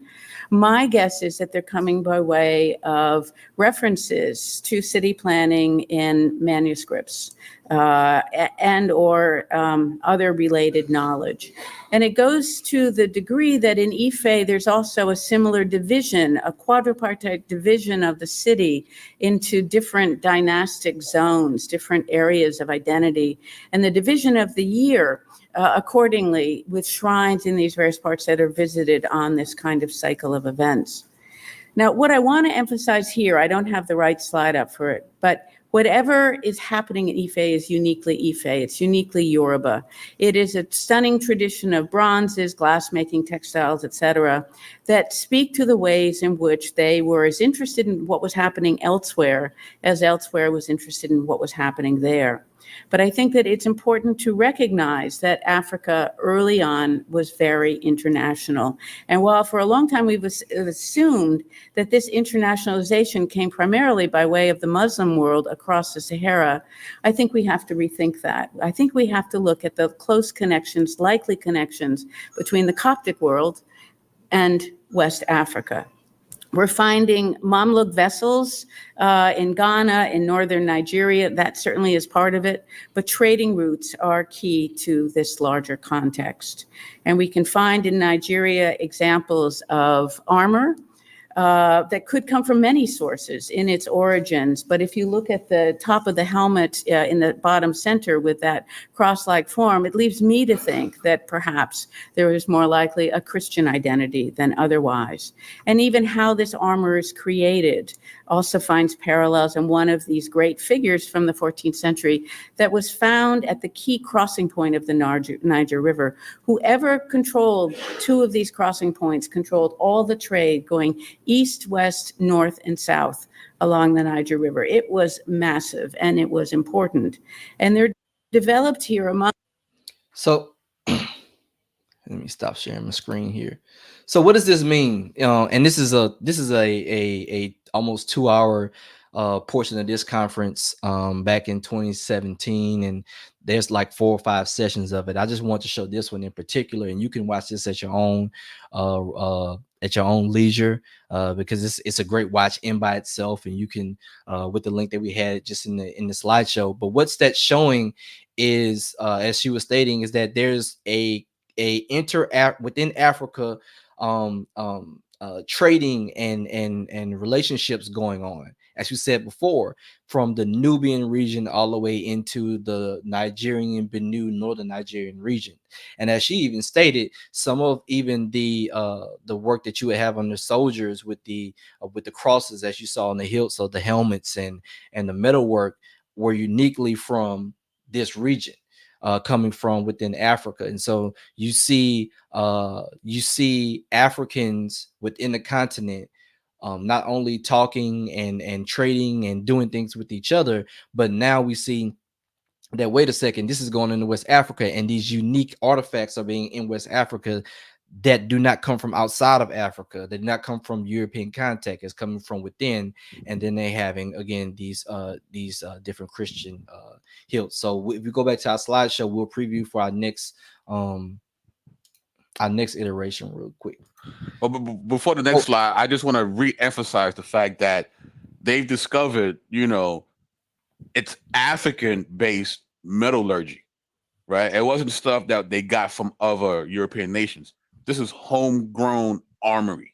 My guess is that they're coming by way of references to city planning in manuscripts and or other related knowledge. And it goes to the degree that in Ife, there's also a similar division, a quadripartite division of the city into different dynastic zones, different areas of identity, and the division of the year accordingly, with shrines in these various parts that are visited on this kind of cycle of events. Now, what I want to emphasize here, I don't have the right slide up for it, but whatever is happening in Ife is uniquely Ife. It's uniquely Yoruba. It is a stunning tradition of bronzes, glass-making, textiles, etc., that speak to the ways in which they were as interested in what was happening elsewhere as elsewhere was interested in what was happening there. But I think that it's important to recognize that Africa early on was very international. And while for a long time we've assumed that this internationalization came primarily by way of the Muslim world across the Sahara, I think we have to rethink that. I think we have to look at the close connections, likely connections between the Coptic world and West Africa. We're finding Mamluk vessels in Ghana, in northern Nigeria. That certainly is part of it. But trading routes are key to this larger context. And we can find in Nigeria examples of armor that could come from many sources in its origins. But if you look at the top of the helmet in the bottom center with that cross-like form, it leaves me to think that perhaps there is more likely a Christian identity than otherwise. And even how this armor is created also finds parallels in one of these great figures from the 14th century that was found at the key crossing point of the Niger River. Whoever controlled two of these crossing points controlled all the trade going east, west, north, and south along the Niger River. It was massive and it was important. And they're developed here among.
So let me stop sharing my screen here. So what does this mean? And this is a almost 2-hour portion of this conference back in 2017, and there's like 4 or 5 sessions of it. I just want to show this one in particular, and you can watch this at your own leisure, because it's a great watch in by itself, and you can with the link that we had just in the slideshow. But what's that showing is, as she was stating, is that there's a within Africa, trading and relationships going on, as you said before, from the Nubian region all the way into the Nigerian Benue, northern Nigerian region. And as she even stated, some of even the work that you would have on the soldiers with the crosses, as you saw on the hilts of the helmets and the metalwork, were uniquely from this region, coming from within Africa. And so you see Africans within the continent, not only talking and trading and doing things with each other, but now we see that, wait a second, this is going into West Africa, and these unique artifacts are being in West Africa that do not come from outside of Africa. They do not come from European contact. It's coming from within, and then they having again these different Christian hilts. So if we go back to our slideshow, we'll preview for our next iteration real quick.
Well, before the next slide, I just want to re-emphasize the fact that they've discovered, it's African-based metallurgy, right? It wasn't stuff that they got from other European nations. This is homegrown armory,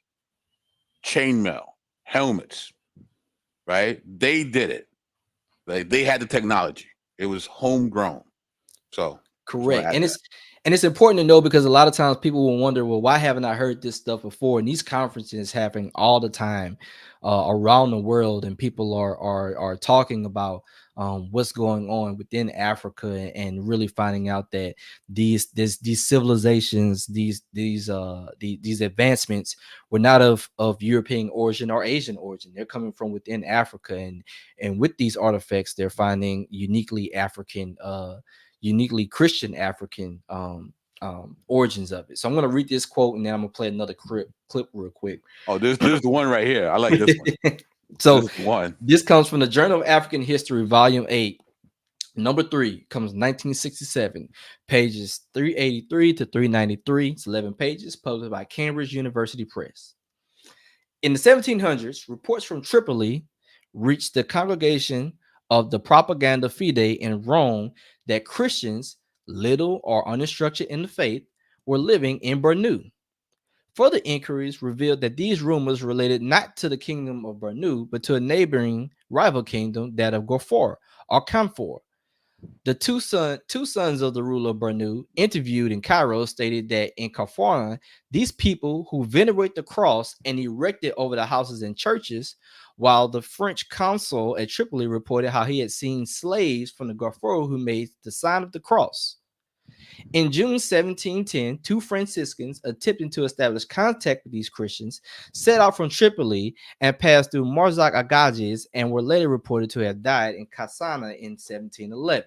chainmail, helmets, right? They did it. They had the technology. It was homegrown. So
correct. And it's important to know, because a lot of times people will wonder, well, why haven't I heard this stuff before? And these conferences happening all the time around the world, and people are talking about what's going on within Africa, and really finding out that these civilizations, these advancements were not of European origin or Asian origin. They're coming from within Africa, and with these artifacts, they're finding uniquely African, uniquely Christian African origins of it. So I'm going to read this quote, and then I'm going to play another clip real quick.
Oh, there's the one right here. I like this one.
So this comes from the Journal of African History, Volume 8, number 3, comes 1967, pages 383 to 393. It's 11 pages, published by Cambridge University Press. In the 1700s, reports from Tripoli reached the congregation of the Propaganda Fide in Rome that Christians, little or uninstructed in the faith, were living in Bornu. Further inquiries revealed that these rumors related not to the kingdom of Bornu, but to a neighboring rival kingdom, that of Gofor or Camphor. The two sons of the ruler of Bornu, interviewed in Cairo, stated that in Kaffaran, these people who venerate the cross and erect it over the houses and churches, while the French consul at Tripoli reported how he had seen slaves from the Gofor who made the sign of the cross. In June 1710, 2 Franciscans attempting to establish contact with these Christians set out from Tripoli and passed through Marzak Agages, and were later reported to have died in Kassana in 1711.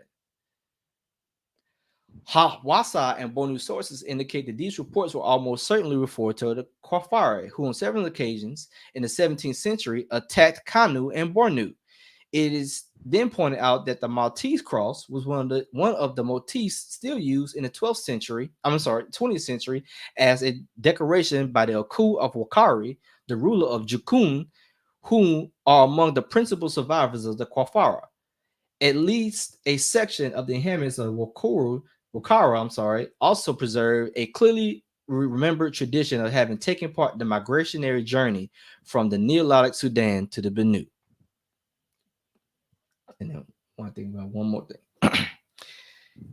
Hawassa and Bornu sources indicate that these reports were almost certainly referred to the Kafari, who on several occasions in the 17th century attacked Kanu and Bornu. It is then pointed out that the Maltese cross was one of the motifs still used in the 20th century as a decoration by the Aku of Wakari, the ruler of Jukun, who are among the principal survivors of the Kafara. At least a section of the inhabitants of Wakara, also preserve a clearly remembered tradition of having taken part in the migrationary journey from the Neolithic Sudan to the Benue. And then one thing about one more thing.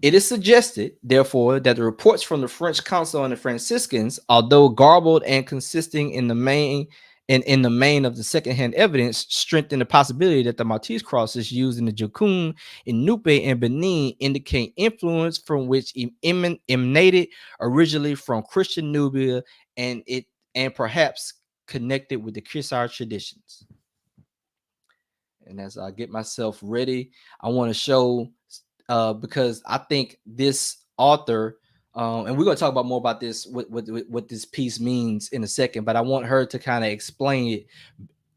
It is suggested, therefore, that the reports from the French consul and the Franciscans, although garbled and consisting in the main of the secondhand evidence, strengthen the possibility that the Maltese crosses used in the Jukun, in Nupe, and Benin indicate influence from which emanated originally from Christian Nubia, and perhaps connected with the Kisar traditions. And as I get myself ready, I want to show, because I think this author, and we're going to talk about more about this, what this piece means in a second, but I want her to kind of explain it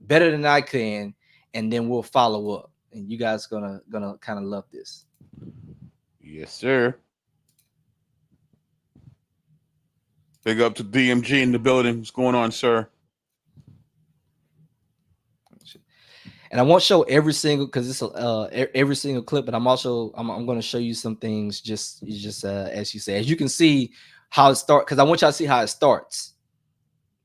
better than I can, and then we'll follow up. And you guys gonna kind of love this.
Yes, sir. Big up to DMG in the building. What's going on, sir?
And I won't show every single, because it's every single clip, but I'm going to show you some things just as you say, as you can see how it starts, because I want y'all to see how it starts.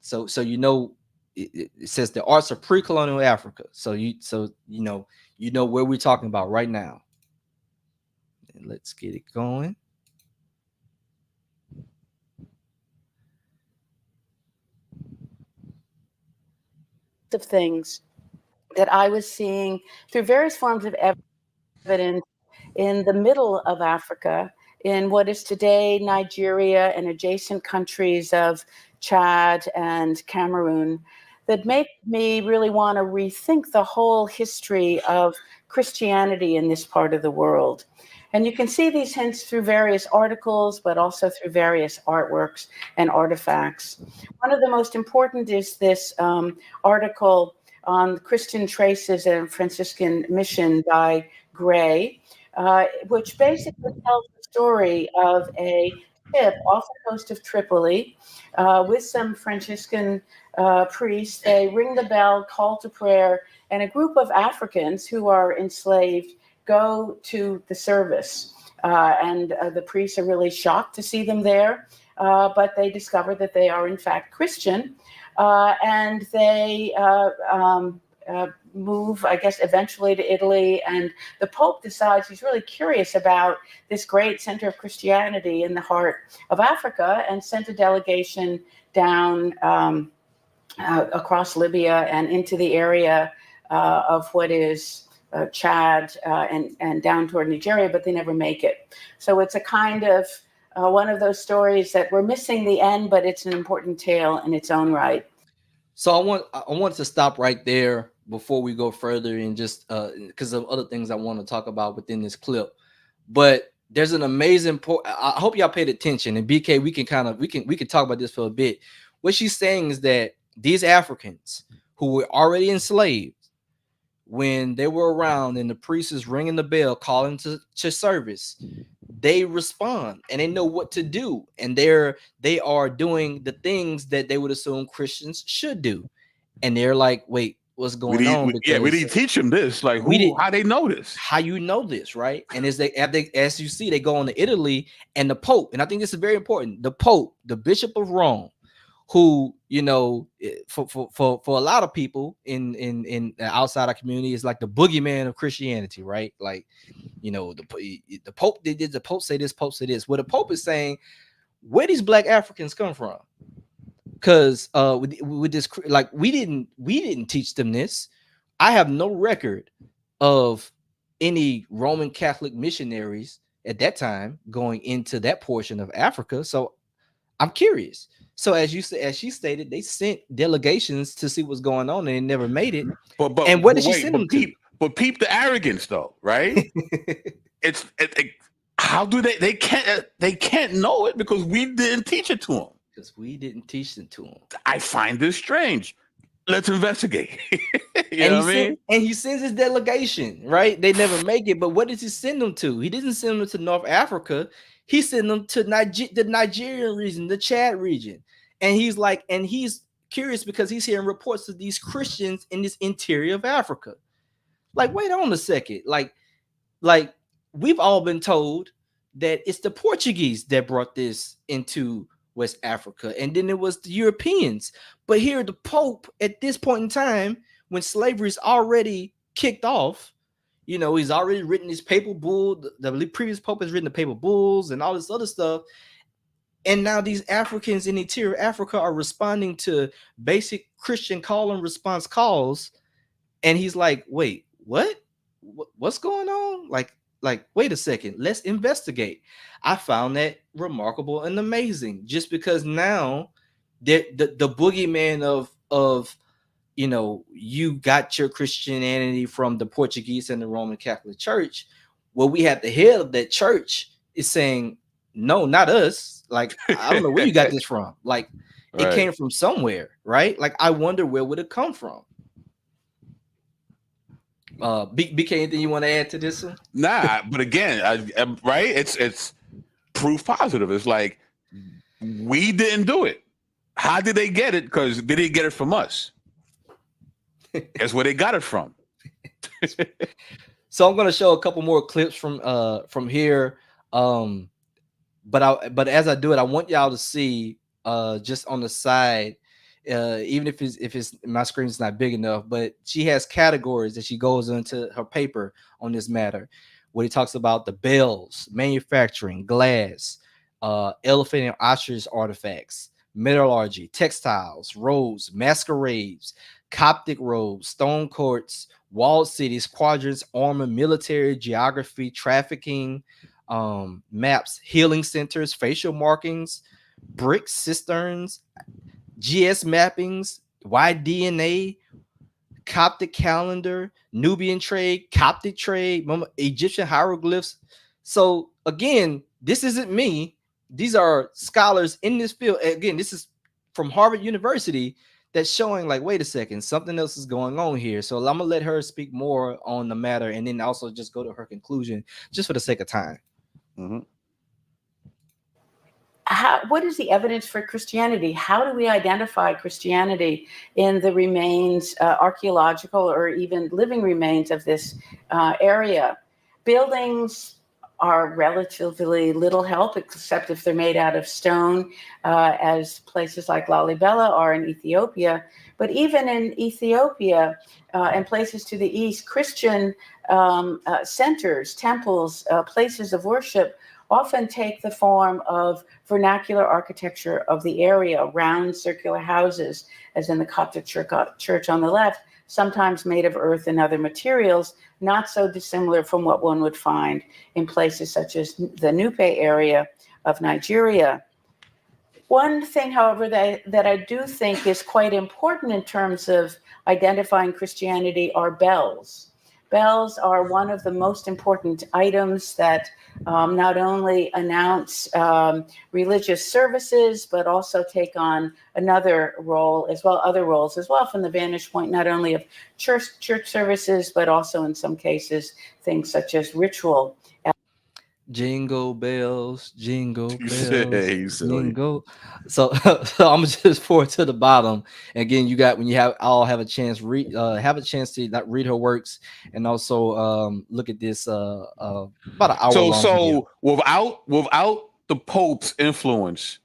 So you know, it says the arts of pre-colonial Africa. So you know where we're talking about right now. And let's get it going.
Of things that I was seeing through various forms of evidence in the middle of Africa, in what is today Nigeria and adjacent countries of Chad and Cameroon, that make me really want to rethink the whole history of Christianity in this part of the world. And you can see these hints through various articles, but also through various artworks and artifacts. One of the most important is this article on Christian traces and Franciscan mission by Gray, which basically tells the story of a ship off the coast of Tripoli with some Franciscan priests. They ring the bell, call to prayer, and a group of Africans who are enslaved go to the service. And the priests are really shocked to see them there, but they discover that they are in fact Christian. And they move, I guess, eventually to Italy. And the Pope decides he's really curious about this great center of Christianity in the heart of Africa, and sent a delegation down across Libya and into the area of what is Chad and down toward Nigeria, but they never make it. So it's a kind of one of those stories that we're missing the end, but it's an important tale in its own right.
So I want to stop right there before we go further, and just because of other things I want to talk about within this clip. But there's an amazing point. I hope y'all paid attention. And BK, we can talk about this for a bit. What she's saying is that these Africans who were already enslaved, when they were around and the priest is ringing the bell, calling to service, they respond and they know what to do, and they are doing the things that they would assume Christians should do, and they're like, wait, what's going on?
We didn't teach them this. Like, how they know this?
How you know this, right? And as you see, they go on to Italy, and the Pope, and I think this is very important, the Pope, the Bishop of Rome, who, you know, for a lot of people in the outside our community, is like the boogeyman of Christianity, right? Like, you know, the Pope did the Pope say this, Pope say this. Well, the Pope is saying, where these Black Africans come from? Because with this, like, we didn't teach them this. I have no record of any Roman Catholic missionaries at that time going into that portion of Africa. So I'm curious. So as she stated, they sent delegations to see what's going on, and they never made it. And where did she send them to?
But peep the arrogance, though, right? How do they can't know it because we didn't teach it to them.
Because we didn't teach it to them.
I find this strange. Let's investigate. you know what I mean?
And he sends his delegation, right? They never make it. But what does he send them to? He didn't send them to North Africa. He sent them to the Nigerian region, the Chad region. And he's curious because he's hearing reports of these Christians in this interior of Africa. Like, wait on a second. Like we've all been told that it's the Portuguese that brought this into West Africa, and then it was the Europeans. But here, the Pope, at this point in time, when slavery is already kicked off, you know, he's already written his papal bull. The previous Pope has written the papal bulls and all this other stuff. And now these Africans in the interior of Africa are responding to basic Christian call and response calls. And he's like, wait, what's going on? Like, wait a second, let's investigate. I found that remarkable and amazing, just because now the boogeyman of, you know, you got your Christianity from the Portuguese and the Roman Catholic Church. Well, we had the head of that church is saying, no, not us. Like, I don't know where you got this from. Like, it came from somewhere, right? Like, I wonder, where would it come from? BK, anything you want to add to this one?
Nah, but again, right? It's proof positive. It's like we didn't do it. How did they get it? Because they didn't get it from us. Guess where they got it from.
So I'm going to show a couple more clips from here. But as I do it, I want y'all to see just on the side, even if it's my screen's not big enough, but she has categories that she goes into her paper on this matter, where he talks about the bells, manufacturing, glass, elephant and ostrich artifacts, metallurgy, textiles, robes, masquerades, Coptic robes, stone courts, walled cities, quadrants, armor, military, geography, trafficking, maps, healing centers, facial markings, bricks, cisterns, GS mappings, Y-DNA, Coptic calendar, Nubian trade, Coptic trade, Egyptian hieroglyphs. So again, this isn't me. These are scholars in this field. Again, this is from Harvard University that's showing like, wait a second, something else is going on here. So I'm gonna let her speak more on the matter and then also just go to her conclusion just for the sake of time.
Mm-hmm.
What is the evidence for Christianity? How do we identify Christianity in the remains, archaeological or even living remains of this area? Buildings are relatively little help, except if they're made out of stone, as places like Lalibela are in Ethiopia. But even in Ethiopia and places to the east, Christian centers, temples, places of worship often take the form of vernacular architecture of the area, round circular houses, as in the Coptic church on the left, sometimes made of earth and other materials, not so dissimilar from what one would find in places such as the Nupe area of Nigeria. One thing, however, that I do think is quite important in terms of identifying Christianity are bells. Bells are one of the most important items that not only announce religious services, but also take on another role as well, other roles as well, from the vantage point not only of church services, but also in some cases things such as ritual.
Jingle bells, jingle bells,
silly.
jingle. So, so I'm just forward to the bottom. Again, you got when you have a chance to not read her works and also look at this about an hour long video.
without the Pope's influence,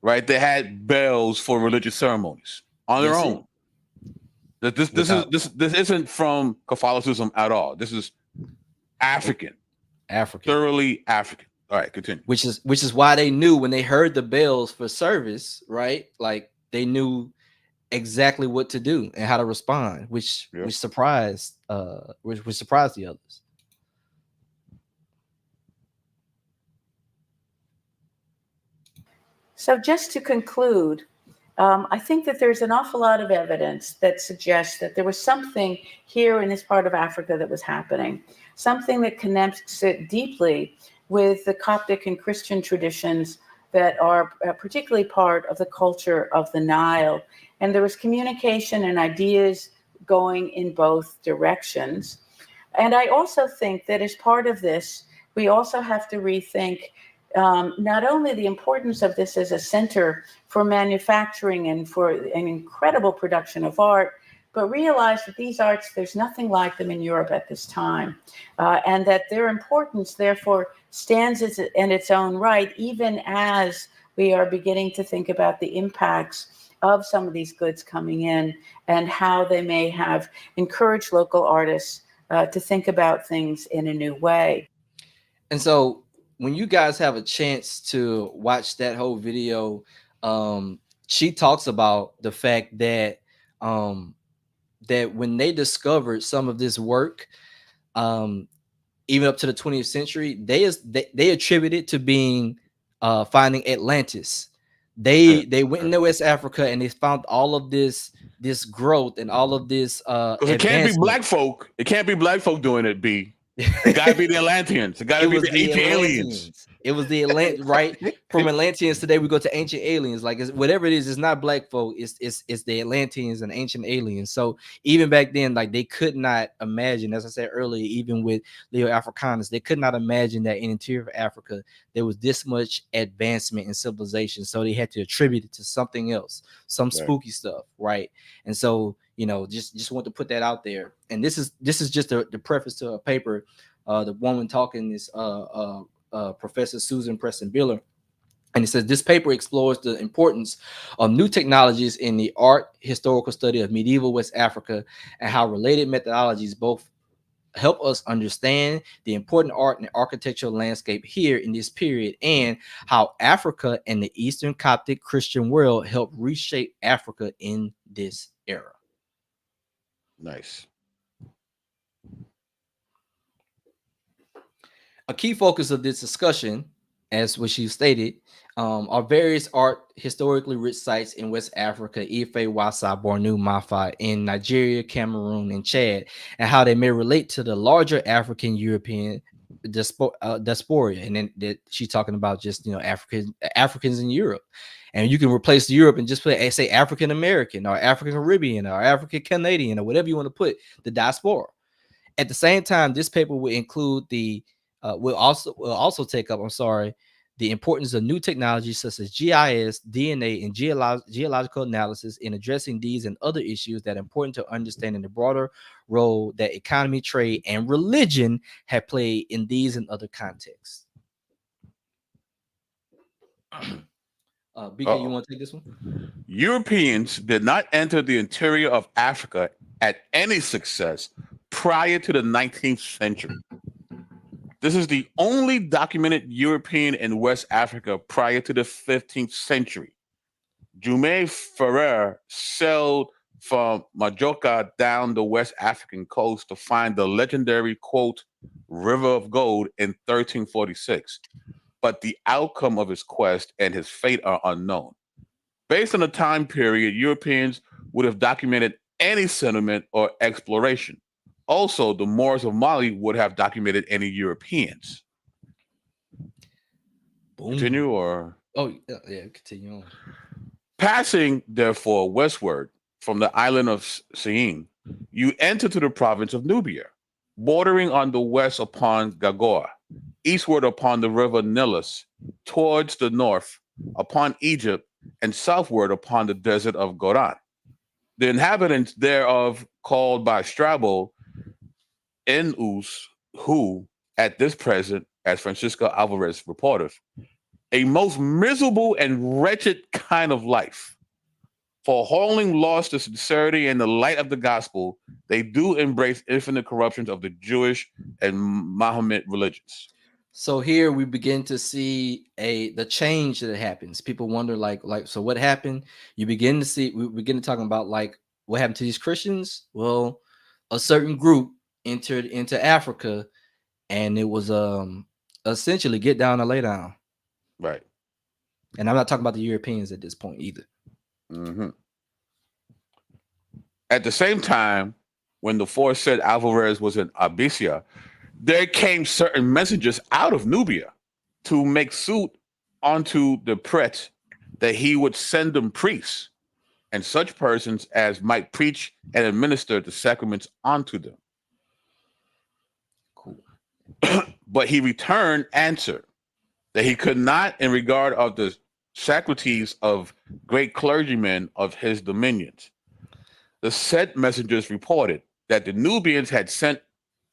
right? They had bells for religious ceremonies on their own. This isn't from Catholicism at all. This is African. Thoroughly African. All right, continue.
Which is why they knew when they heard the bells for service, right? Like they knew exactly what to do and how to respond, which surprised the others.
So just to conclude, I think that there's an awful lot of evidence that suggests that there was something here in this part of Africa that was happening, something that connects it deeply with the Coptic and Christian traditions that are particularly part of the culture of the Nile. And there was communication and ideas going in both directions. And I also think that as part of this, we also have to rethink not only the importance of this as a center for manufacturing and for an incredible production of art, but realize that these arts, there's nothing like them in Europe at this time, and that their importance, therefore, stands in its own right, even as we are beginning to think about the impacts of some of these goods coming in and how they may have encouraged local artists to think about things in a new way.
And so when you guys have a chance to watch that whole video, she talks about the fact that that when they discovered some of this work, even up to the 20th century, they attribute it to being finding Atlantis. They went into West Africa and they found all of this growth and all of this.
It can't be black folk. It can't be black folk doing it. It gotta be the Atlanteans. It gotta be the ancient aliens.
It was the Atlant, right? From Atlanteans today, we go to ancient aliens. Like whatever it is, it's not black folk. It's the Atlanteans and ancient aliens. So even back then, like they could not imagine, as I said earlier, even with Leo Africanus, they could not imagine that in interior of Africa there was this much advancement in civilization. So they had to attribute it to something else, some spooky stuff, right? And so, you know, just want to put that out there. And this is just the preface to a paper. The woman talking is Professor Susan Preston Biller. And it says this paper explores the importance of new technologies in the art historical study of medieval West Africa and how related methodologies both help us understand the important art and architectural landscape here in this period, and how Africa and the Eastern Coptic Christian world helped reshape Africa in this era.
Nice.
A key focus of this discussion, as what she stated, are various art historically rich sites in West Africa, Ife, Wassa, Bornu, Mafa, in Nigeria, Cameroon, and Chad, and how they may relate to the larger African European diaspora. And then that she's talking about just, you know, Africans in Europe. And you can replace Europe and just put, say, African American or African Caribbean or African Canadian or whatever you want to put, the diaspora. At the same time, this paper will include will also take up, the importance of new technologies such as GIS, DNA, and geological analysis in addressing these and other issues that are important to understanding the broader role that economy, trade, and religion have played in these and other contexts. BK, you want to take this one?
Europeans did not enter the interior of Africa at any success prior to the 19th century. This is the only documented European in West Africa prior to the 15th century. Jume Ferrer sailed from Majorca down the West African coast to find the legendary, quote, River of Gold in 1346. But the outcome of his quest and his fate are unknown. Based on the time period, Europeans would have documented any settlement or exploration. Also, the Moors of Mali would have documented any Europeans.
Boom.
Continue or?
Oh, yeah, continue on.
Passing, therefore, westward from the island of Syene, you enter to the province of Nubia, bordering on the west upon Gagor, eastward upon the river Nilus, towards the north upon Egypt, and southward upon the desert of Goran. The inhabitants thereof, called by Strabo Enus, who at this present, as Francisco Alvarez reporteth, a most miserable and wretched kind of life. For hauling lost the sincerity and the light of the gospel, they do embrace infinite corruptions of the Jewish and Mohammed religions.
So here we begin to see the change that happens. People wonder, like, so what happened? You begin to see, we begin to talking about like what happened to these Christians. Well, a certain group entered into Africa, and it was essentially get down and lay down.
Right.
And I'm not talking about the Europeans at this point either.
Mm-hmm. At the same time, when the foresaid Alvarez was in Abysia, there came certain messengers out of Nubia to make suit unto the pret that he would send them priests and such persons as might preach and administer the sacraments unto them.
Cool.
But he returned answer that he could not, in regard of the Socrates of great clergymen of his dominions. The said messengers reported that the Nubians had sent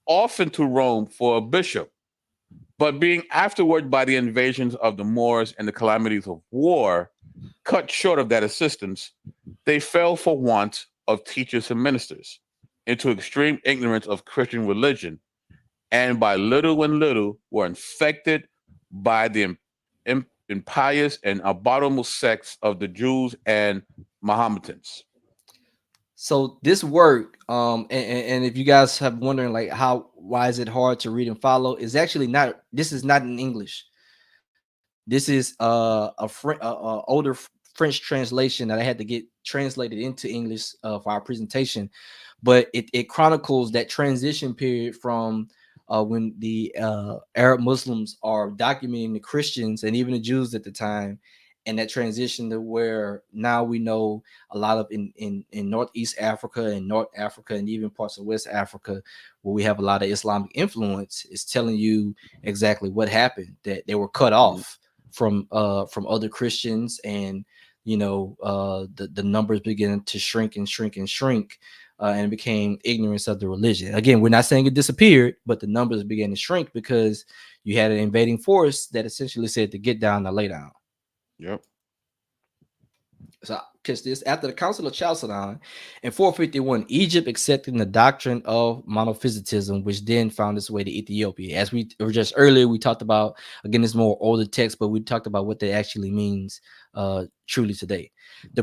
often to Rome for a bishop, but being afterward by the invasions of the Moors and the calamities of war cut short of that assistance, they fell for want of teachers and ministers into extreme ignorance of Christian religion, and by little and little were infected by the impious and abominable sects of the Jews and Mohammedans.
So this work, and if you guys have wondering like why is it hard to read and follow, is actually not. This is not in English. This is older French translation that I had to get translated into English for our presentation, but it chronicles that transition period from when the Arab Muslims are documenting the Christians and even the Jews at the time, and that transition to where now we know a lot of in Northeast Africa and North Africa and even parts of West Africa, where we have a lot of Islamic influence, is telling you exactly what happened, that they were cut off from other Christians, and the numbers began to shrink and shrink and shrink, and it became ignorance of the religion. Again, we're not saying it disappeared, but the numbers began to shrink because you had an invading force that essentially said to get down to lay down.
Yep.
So, catch this. After the Council of Chalcedon in 451, Egypt accepted the doctrine of monophysitism, which then found its way to Ethiopia. As we were just earlier, we talked about, again, it's more older text, but we talked about what that actually means truly today. The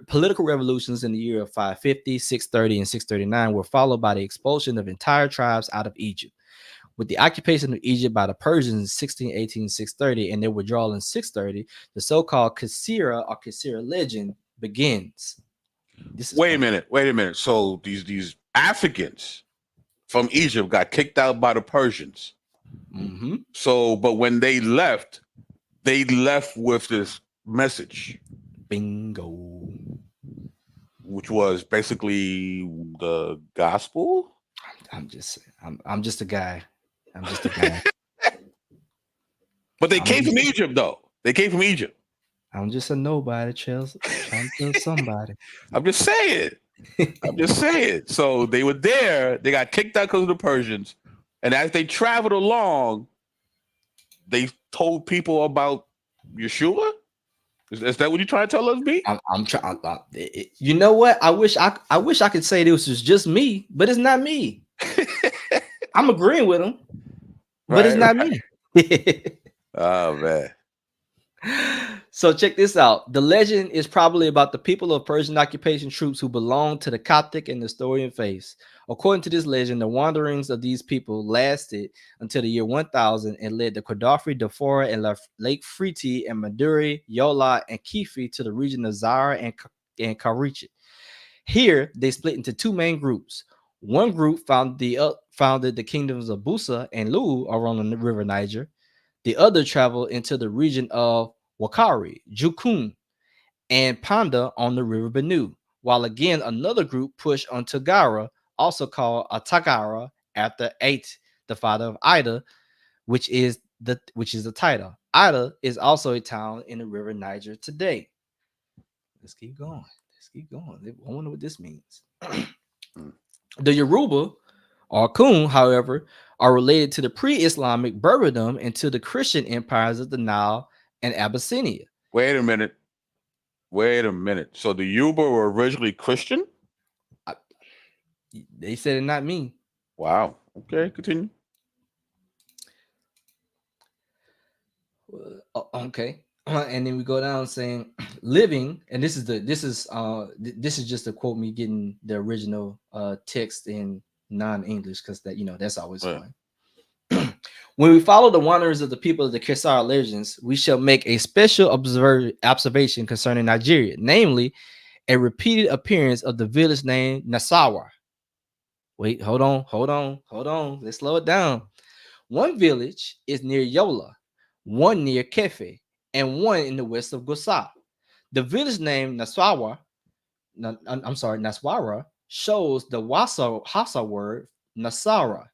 political revolutions in the year of 550, 630, and 639 were followed by the expulsion of entire tribes out of Egypt. With the occupation of Egypt by the Persians in 1618, 630, and their withdrawal in 630, the so-called Kasira or Kasira legend begins.
Wait a minute. So these Africans from Egypt got kicked out by the Persians.
Mm-hmm.
So, but when they left with this message.
Bingo.
Which was basically the gospel.
I'm just a guy. I'm just a guy.
But they came from Egypt, though. They came from Egypt.
I'm just a nobody, Chelsea. Trying to kill somebody.
I'm just saying. So they were there. They got kicked out because of the Persians. And as they traveled along, they told people about Yeshua. Is that what you're trying to tell us, B?
I'm trying. You know what? I wish I could say this was just me, but it's not me. I'm agreeing with him, but it's not me.
Oh man.
So check this out. The legend is probably about the people of Persian occupation troops who belonged to the Coptic and Nestorian faiths. According to this legend, the wanderings of these people lasted until the year 1000 and led the Qaddafi, Darfur, and Lake Friti, and Maduri, Yola, and Kifi to the region of Zara and Karichet. Here, they split into two main groups. One group founded the kingdoms of Busa and Lu around the river Niger. The other traveled into the region of Wakari, Jukun, and Panda on the river Benue, while again another group pushed on Tagara, also called Atagara, after Ait, the father of Ida, which is the Taita. Ida is also a town in the river Niger today. Let's keep going. I wonder what this means. The Yoruba or Kun, however, are related to the pre-Islamic Berberdom and to the Christian empires of the Nile and Abyssinia.
Wait a minute. So the Yoruba were originally Christian?
They said it, not me.
Wow. Okay, continue.
Okay. And then we go down saying living, and this is just to quote me getting the original text in non-English, because that's always fun. When we follow the wanderers of the people of the Kesar legends, we shall make a special observation concerning Nigeria, namely a repeated appearance of the village named Nasawa. Wait, hold on. Let's slow it down. One village is near Yola, one near Kefe, and one in the west of Gosa. The village name Naswara shows the Hausa word Nasara,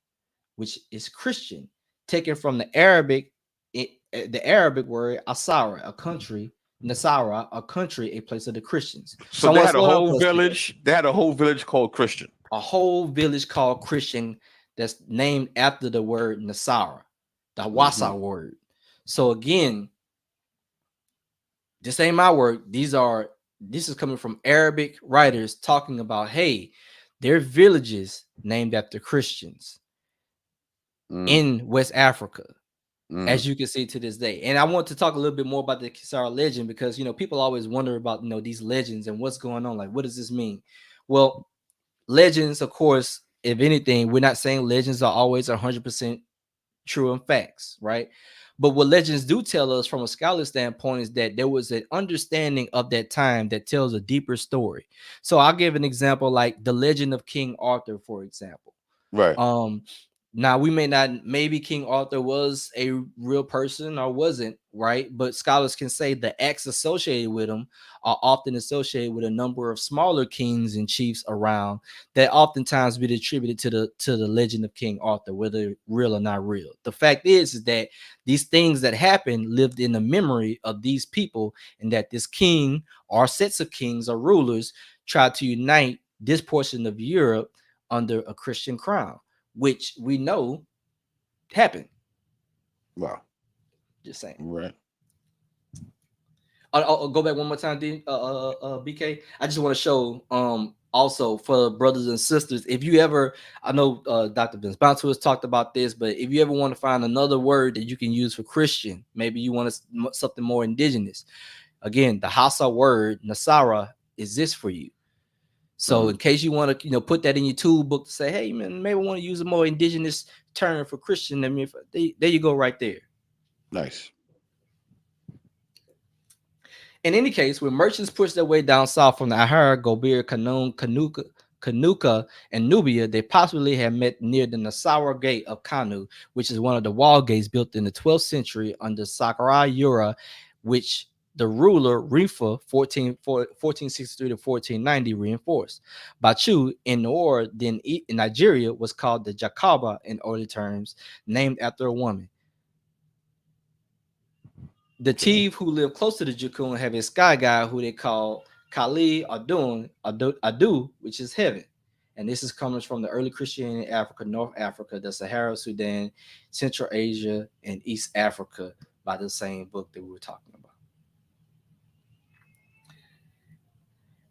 which is Christian, taken from the Arabic word Asara, a country, Nasara, a country, a place of the Christians.
So they had a whole village. They had a whole village called Christian.
A whole village called Christian that's named after the word Nasara, the Hausa word. So again, this ain't my word. This is coming from Arabic writers talking about, hey, there are villages named after Christians in West Africa, as you can see to this day. And I want to talk a little bit more about the Kisara legend, because people always wonder about these legends and what's going on. Like, what does this mean? Well, legends, of course, if anything, we're not saying legends are always 100% true and facts, right? But what legends do tell us from a scholarly standpoint is that there was an understanding of that time that tells a deeper story. So I'll give an example, like the legend of King Arthur, for example.
Right.
Now we may not, maybe King Arthur was a real person or wasn't, right? But scholars can say the acts associated with him are often associated with a number of smaller kings and chiefs around that oftentimes be attributed to the legend of King Arthur, whether real or not real. The fact is that these things that happened lived in the memory of these people, and that this king or sets of kings or rulers tried to unite this portion of Europe under a Christian crown, which we know happened.
Wow.
Just saying.
Right.
I'll go back one more time, BK. I just want to show also for brothers and sisters, if you ever, I know Dr. Vince Bantu has talked about this, but if you ever want to find another word that you can use for Christian, maybe you want something more indigenous. Again, the Hausa word Nasara exists for you. So in case you want to, put that in your tool book to say, hey man, maybe I want to use a more indigenous term for Christian. I mean, there you go, right there.
Nice.
In any case, when merchants pushed their way down south from the Ahar, Gobir, Kanuka, and Nubia, they possibly had met near the Nasara Gate of Kanu, which is one of the wall gates built in the 12th century under Saqqara Yura, which the ruler Rifa 1463 to 1490 reinforced. Bachu in Nor, then in Nigeria, was called the Jakaba in early terms, named after a woman. The Tiv who live close to the Jukun have a sky god who they call Kali Adu, which is heaven. And this is coming from the early Christianity in Africa, North Africa, the Sahara, Sudan, Central Asia, and East Africa by the same book that we were talking about.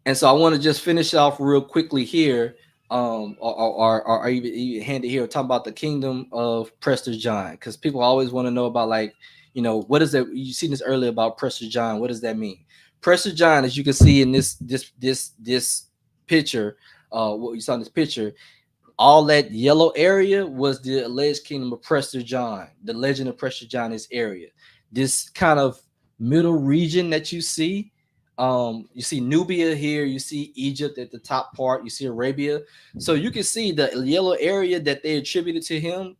And so I want to just finish off real quickly here, or even hand it here, talk about the kingdom of Prester John, because people always want to know about, like, what is that? You seen this earlier about Prester John. What does that mean? Prester John, as you can see in this picture, what you saw in this picture, all that yellow area was the alleged kingdom of Prester John. The legend of Prester John is area. This kind of middle region that you see Nubia here, you see Egypt at the top part, you see Arabia. So you can see the yellow area that they attributed to him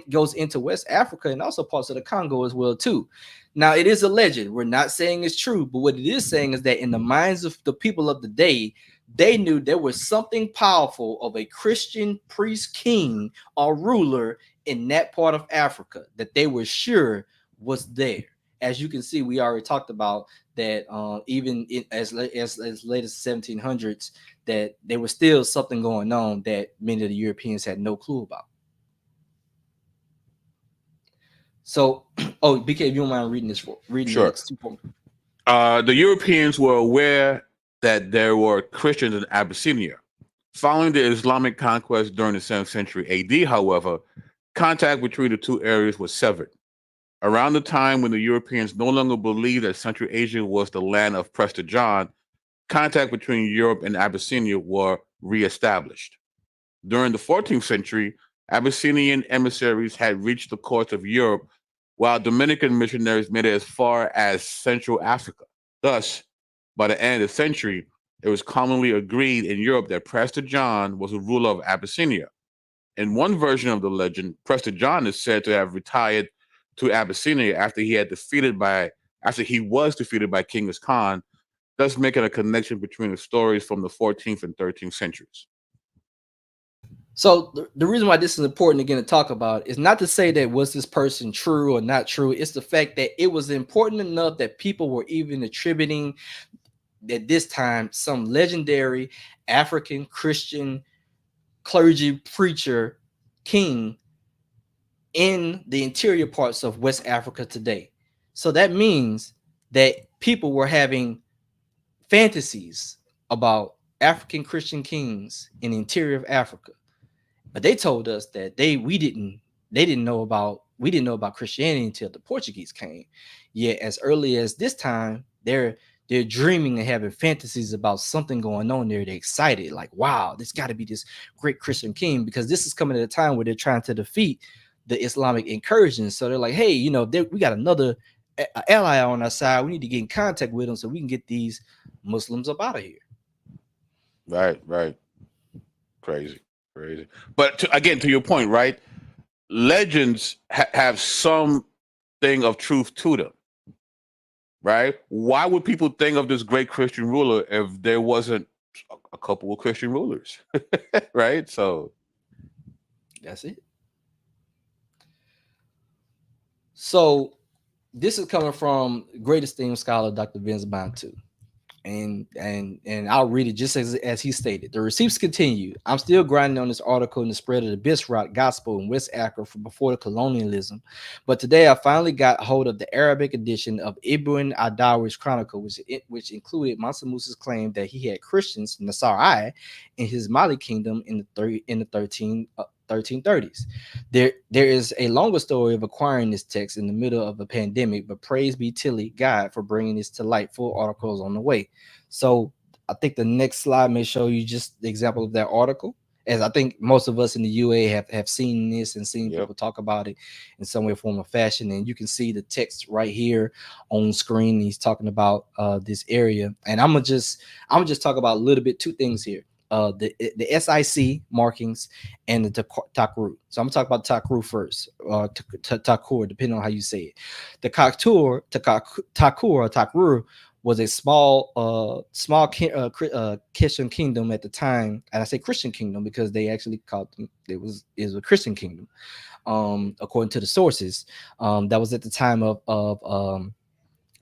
goes into West Africa and also parts of the Congo as well too. Now it is a legend. We're not saying it's true, but what it is saying is that in the minds of the people of the day, they knew there was something powerful of a Christian priest, king, or ruler in that part of Africa that they were sure was there. As you can see, we already talked about that even as late as 1700s, that there was still something going on that many of the Europeans had no clue about. So, BK, if you don't mind reading
Sure.
the next 2 points.
The Europeans were aware that there were Christians in Abyssinia. Following the Islamic conquest during the 7th century AD, however, contact between the two areas was severed. Around the time when the Europeans no longer believed that Central Asia was the land of Prester John, contact between Europe and Abyssinia were reestablished. During the 14th century, Abyssinian emissaries had reached the coasts of Europe, while Dominican missionaries made it as far as Central Africa. Thus, by the end of the century, it was commonly agreed in Europe that Prester John was a ruler of Abyssinia. In one version of the legend, Prester John is said to have retired to Abyssinia after he was defeated by Genghis Khan, thus making a connection between the stories from the 14th and 13th centuries.
So the reason why this is important again to talk about is not to say that was this person true or not true. It's the fact that it was important enough that people were even attributing at this time some legendary African Christian clergy preacher king in the interior parts of West Africa today. So that means that people were having fantasies about African Christian kings in the interior of Africa. But they told us that we didn't know about Christianity until the Portuguese came. Yet as early as this time, they're dreaming and having fantasies about something going on there. They're excited, like, wow, this got to be this great Christian king, because this is coming at a time where they're trying to defeat the Islamic incursion. So they're like, hey, we got another ally on our side. We need to get in contact with them so we can get these Muslims up out of here.
Right. Crazy. But again, to your point, right? legends have some thing of truth to them, right? Why would people think of this great Christian ruler if there wasn't a couple of Christian rulers, right? So
That's it. So this is coming from great esteemed scholar Dr. Vince Bantu. And I'll read it just as he stated. The receipts continue. I'm still grinding on this article in the spread of the Bisrat gospel in West Africa from before the colonialism, but today I finally got hold of the Arabic edition of Ibn Adawi's Chronicle, which included Mansa Musa's claim that he had Christians, Nasari, in his Mali kingdom in the 1330s. There is a longer story of acquiring this text in the middle of a pandemic, but praise be Tilly God for bringing this to light. Full articles on the way. So I think the next slide may show you just the example of that article, as I think most of us in the UA have seen this and seen people talk about it in some way, form, or fashion. And you can see the text right here on screen. He's talking about this area, and I'm gonna just talk about a little bit two things here. The SIC markings and the Takru. So I'm gonna talk about Takru first, Takur, depending on how you say it. The Takur or Takru was a small Christian kingdom at the time, and I say Christian kingdom because they actually called them is a Christian kingdom, according to the sources. That was at the time of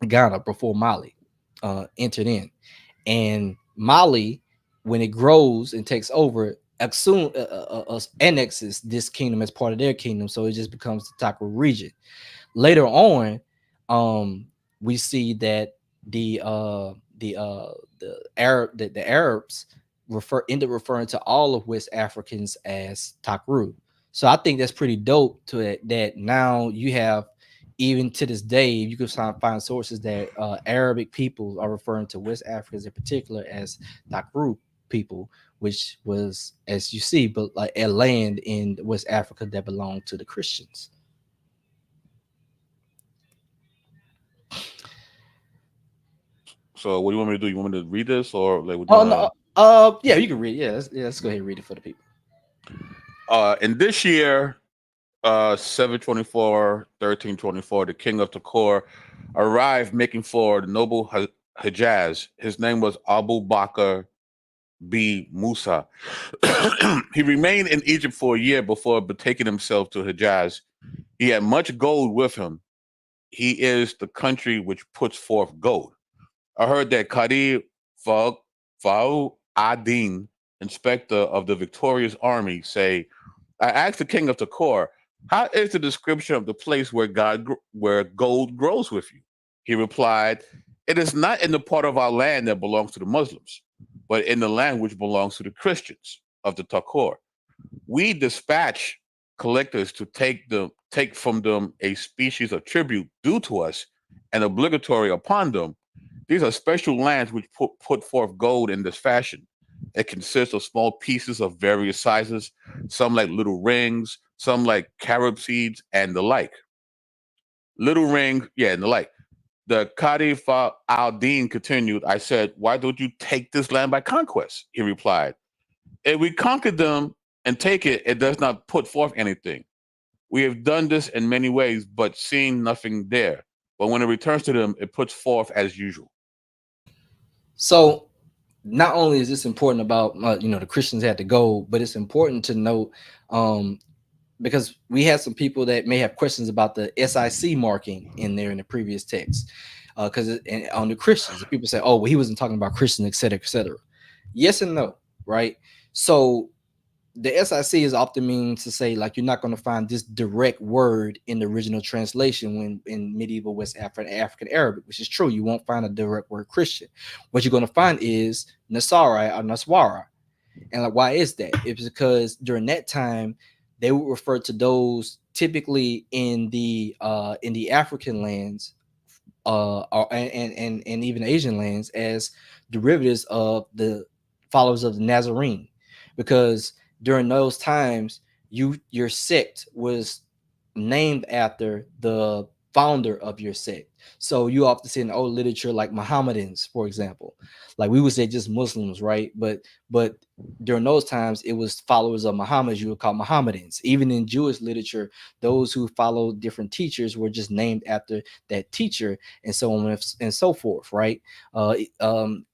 Ghana before Mali entered in, and Mali, when it grows and takes over, soon annexes this kingdom as part of their kingdom, so it just becomes the Takru region. Later on, we see that the Arabs ended up referring to all of West Africans as Takru. So I think that's pretty dope to it, that now you have, even to this day, you can find sources that Arabic people are referring to West Africans in particular as Takru people, which was, as you see, but like a land in West Africa that belonged to the Christians.
So what do you want me to do? You want me to read this, or like?
Yeah, you can read it. Let's go ahead and read it for the people.
In this year, 724, 1324, the king of Takor arrived, making for the noble Hijaz. His name was Abu Bakr B. Musa. He remained in Egypt for a year before betaking himself to Hijaz. He had much gold with him. He is the country which puts forth gold. I heard that Qadi Fa'u Adin, inspector of the victorious army, say, I asked the king of Takor, how is the description of the place where gold grows with you? He replied, it is not in the part of our land that belongs to the Muslims, but in the land which belongs to the Christians of the Takor. We dispatch collectors to take from them a species of tribute due to us and obligatory upon them. These are special lands which put forth gold in this fashion. It consists of small pieces of various sizes, some like little rings, some like carob seeds, and the like. Little rings, yeah, and the like. The Qadi al-Din continued, I said, why don't you take this land by conquest? He replied, if we conquer them and take it, it does not put forth anything. We have done this in many ways, but seen nothing there. But when it returns to them, it puts forth as usual.
So not only is this important about the Christians had to go, but it's important to note, because we had some people that may have questions about the SIC marking in there in the previous text, because on the Christians, people say, oh, well, he wasn't talking about Christians, et cetera, et cetera. Yes and no, right? So the SIC is often means to say, like, you're not going to find this direct word in the original translation when in medieval West African Arabic, which is true. You won't find a direct word Christian. What you're going to find is Nasara or Naswara. And like, why is that? It's because during that time, they would refer to those typically in the African lands, and even Asian lands, as derivatives of the followers of the Nazarene, because during those times, your sect was named after the founder of your sect. So you often see in old literature like Mohammedans, for example. Like we would say just Muslims, right? But during those times, it was followers of Muhammad you would call Mohammedans. Even in Jewish literature, those who followed different teachers were just named after that teacher, and so on and so forth, right? Uh, um,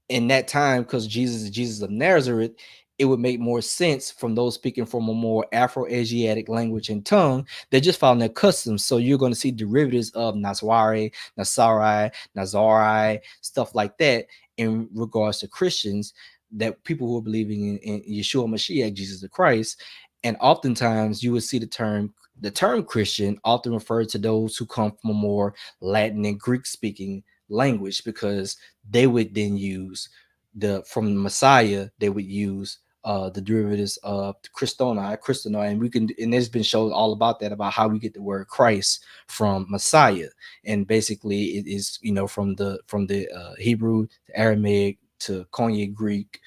in that time, because Jesus is Jesus of Nazareth, it would make more sense from those speaking from a more Afro-Asiatic language and tongue. They're just following their customs. So you're going to see derivatives of Naswari, Nasari, Nazari, stuff like that in regards to Christians, that people who are believing in Yeshua Mashiach, Jesus the Christ. And oftentimes you would see the term Christian often referred to those who come from a more Latin and Greek speaking language, because they would then use from the Messiah, they would use the derivatives of Christonai, and there's been shows all about that, about how we get the word Christ from Messiah, and basically it is from the Hebrew to Aramaic to Koine Greek,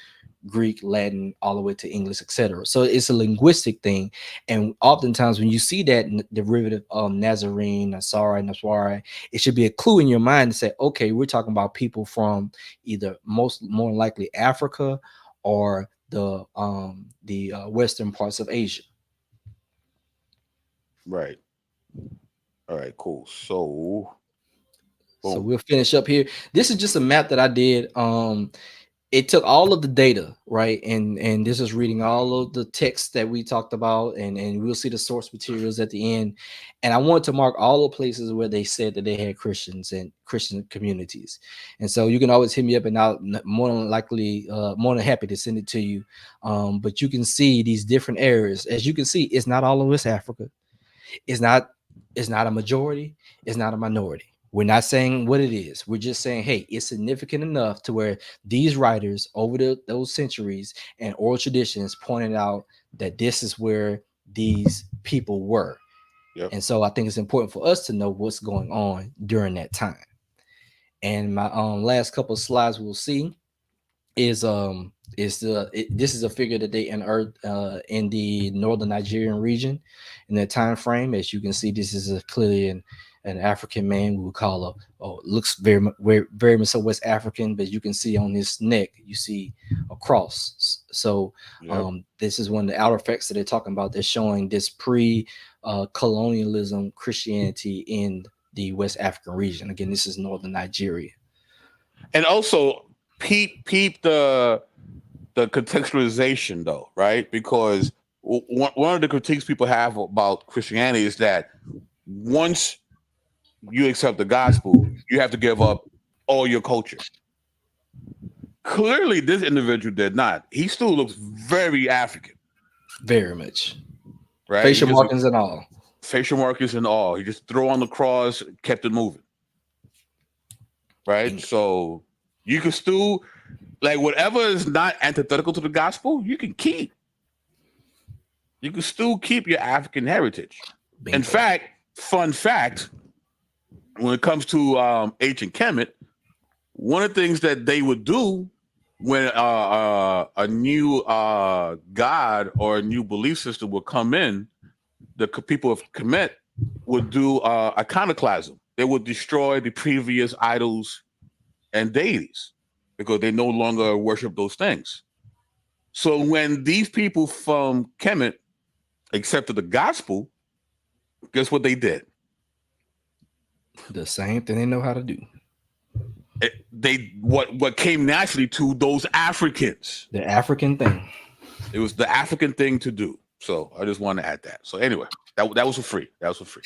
Latin, all the way to English, etc. So it's a linguistic thing, and oftentimes when you see that derivative of Nazarene, Naswari, it should be a clue in your mind to say, okay, we're talking about people from either more likely Africa or the western parts of Asia.
Right. All right. Cool. So
boom. We'll finish up here. This is just a map that I did. It took all of the data, right? And this is reading all of the texts that we talked about, and we'll see the source materials at the end. And I wanted to mark all the places where they said that they had Christians and Christian communities. And so you can always hit me up, and I'll more than happy to send it to you. But you can see these different areas. As you can see, it's not all of West Africa. It's not a majority. It's not a minority. We're not saying what it is. We're just saying, hey, it's significant enough to where these writers over those centuries and oral traditions pointed out that this is where these people were. Yep. And so I think it's important for us to know what's going on during that time. And my last couple of slides we'll see is this is a figure that they unearthed in the northern Nigerian region in that time frame. As you can see, this is clearly an African man we would call looks very much so West African, but you can see on his neck you see a cross. So this is one of the artifacts that they're talking about. They're showing this colonialism Christianity in the West African region. Again, this is northern Nigeria.
And also peep the contextualization though, right? Because one of the critiques people have about Christianity is that once you accept the gospel, you have to give up all your culture. Clearly, this individual did not. He still looks very African.
Very much.
Right?
Facial markings and all.
Facial markings and all. He just threw on the cross, kept it moving. Right? So you can still, like, whatever is not antithetical to the gospel, you can keep. You can still keep your African heritage. Bingo. In fact, fun fact, when it comes to ancient Kemet, one of the things that they would do when a new god or a new belief system would come in, the people of Kemet would do iconoclasm. They would destroy the previous idols and deities because they no longer worship those things. So when these people from Kemet accepted the gospel, guess what they did?
The same thing they know how to do.
What came naturally to those Africans.
The African thing.
It was the African thing to do. So I just want to add that. So anyway, that was for free. That was for free.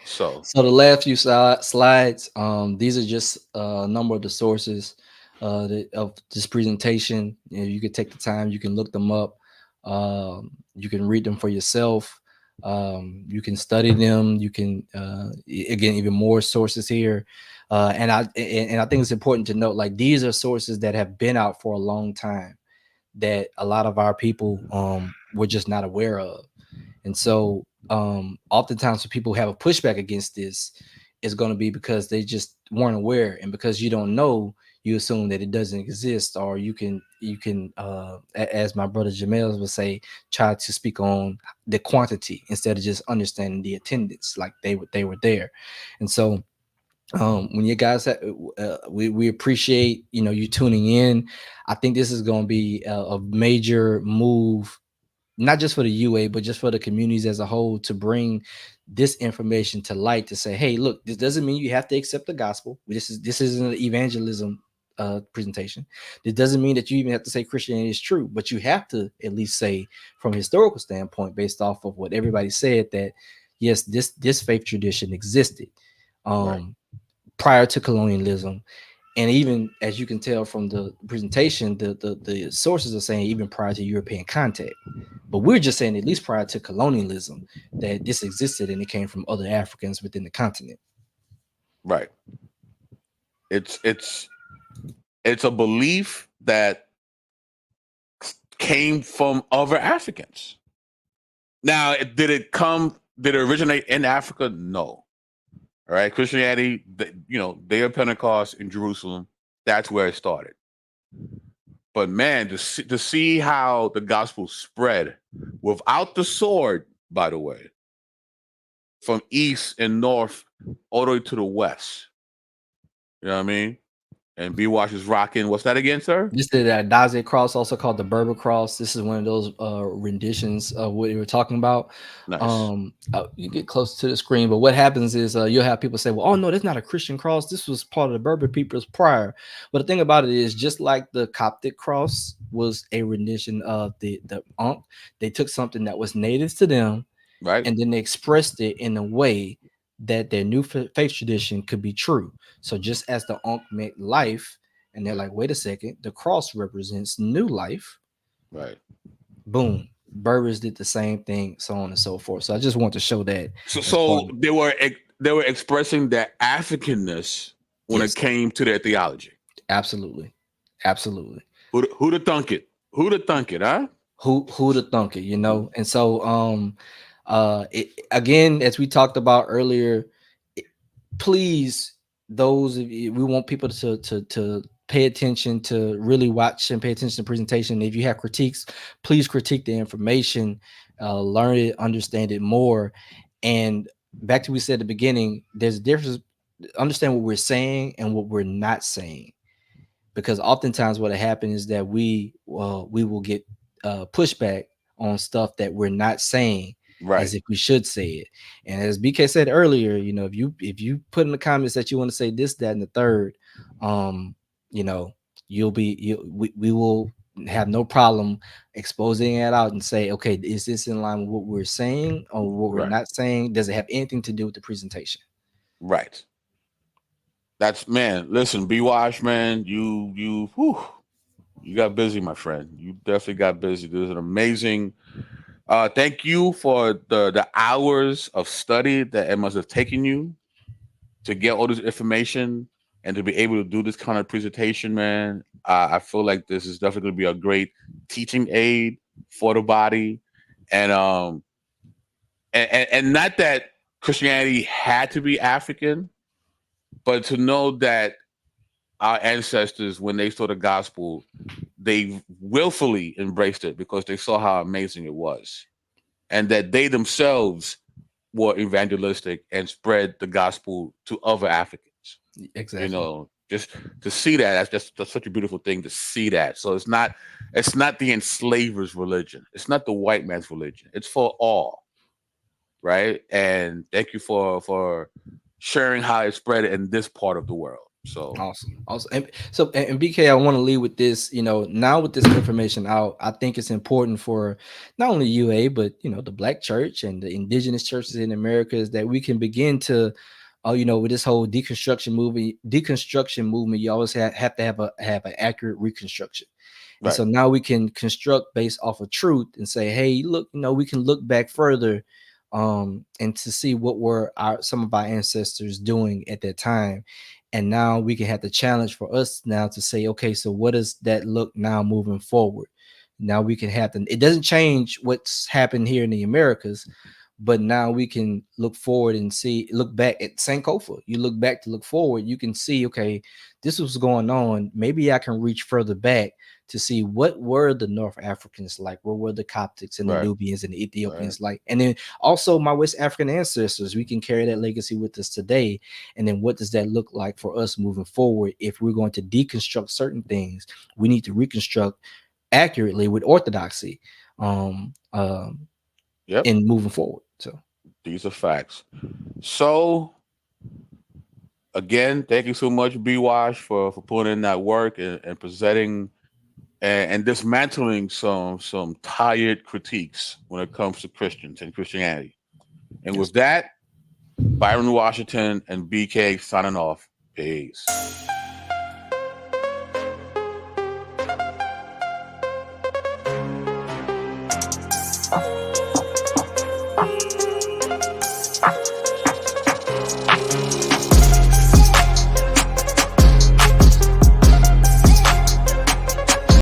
So
the last few slides, these are just a number of the sources of this presentation. You could take the time, you can look them up, you can read them for yourself. You can study them. You can again, even more sources here, and I think it's important to note, like, these are sources that have been out for a long time that a lot of our people were just not aware of. And so oftentimes when people have a pushback against this, it's going to be because they just weren't aware, and because you don't know, you assume that it doesn't exist, or you can as my brother Jamel would say, try to speak on the quantity instead of just understanding the attendance, like they were there. And so when you guys we appreciate you tuning in. I think this is going to be a major move, not just for the UA, but just for the communities as a whole, to bring this information to light, to say, hey, look, this doesn't mean you have to accept the gospel. This isn't an evangelism presentation. This doesn't mean that you even have to say Christianity is true, but you have to at least say, from a historical standpoint, based off of what everybody said, that yes, this faith tradition existed prior to colonialism. And even as you can tell from the presentation, the sources are saying even prior to European contact. But we're just saying at least prior to colonialism that this existed, and it came from other Africans within the continent.
Right. It's a belief that came from other Africans. Now, did it originate in Africa? No. All right, Christianity, Day of Pentecost in Jerusalem, that's where it started. But man, to see how the gospel spread without the sword, by the way, from east and north all the way to the west. You know what I mean? And B-Wash is rocking. What's that again, sir?
This is the Daze cross, also called the Berber cross. This is one of those renditions of what you were talking about.
Nice.
You get close to the screen, but what happens is you'll have people say, well, oh no, that's not a Christian cross. This was part of the Berber peoples prior. But the thing about it is, just like the Coptic cross was a rendition of the Ankh, they took something that was native to them,
right,
and then they expressed it in a way that their new faith tradition could be true. So just as the Ankh meant life, and they're like, wait a second, the cross represents new life.
Right.
Boom. Berbers did the same thing, so on and so forth. So I just want to show that.
So they were expressing their Africanness when it came to their theology.
Absolutely. Absolutely.
Who'd have thunk it? Who'd have thunk it, huh?
Who'd have thunk it, And so again, as we talked about earlier, please, those of you, we want people to pay attention, to really watch and pay attention to the presentation. If you have critiques, please critique the information, learn it, understand it more. And back to what we said at the beginning, there's a difference. Understand what we're saying and what we're not saying, because oftentimes what happens is that we will get pushback on stuff that we're not saying,
right,
as if we should say it. And as BK said earlier, if you put in the comments that you want to say this, that, and the third, we will have no problem exposing it out and say, okay, is this in line with what we're saying or what we're not saying? Does it have anything to do with the presentation?
Right. That's, man, listen, B-Wash, man, you got busy, my friend. You definitely got busy. This is an amazing. Thank you for the hours of study that it must have taken you to get all this information and to be able to do this kind of presentation, man. I feel like this is definitely going to be a great teaching aid for the body, and not that Christianity had to be African, but to know that our ancestors, when they saw the gospel, they willfully embraced it because they saw how amazing it was, and that they themselves were evangelistic and spread the gospel to other Africans.
Exactly.
Just to see that's such a beautiful thing to see that. So it's not the enslaver's religion. It's not the white man's religion. It's for all. Right. And thank you for sharing how it spread in this part of the world. So
awesome. And BK, I want to leave with this. Now with this information out, I think it's important for not only UA, but the Black church and the indigenous churches in America, is that we can begin to with this whole deconstruction movement, you always have to have an accurate reconstruction. Right. And so now we can construct based off of truth and say, hey, look, we can look back further and to see what were some of our ancestors doing at that time. And now we can have the challenge for us now to say, okay, so what does that look now moving forward? Now we can have it doesn't change what's happened here in the Americas, but now we can look forward and look back at Sankofa. You look back to look forward, you can see, okay, this was going on. Maybe I can reach further back to see what were the North Africans like, what were the Coptics and the Nubians and the Ethiopians like, and then also my West African ancestors. We can carry that legacy with us today, and then what does that look like for us moving forward? If we're going to deconstruct certain things, we need to reconstruct accurately with orthodoxy. In moving forward. So
these are facts. So again, thank you so much, B-Wash, for putting in that work and presenting and dismantling some tired critiques when it comes to Christians and Christianity. And with that, Byron Washington and BK signing off. Peace.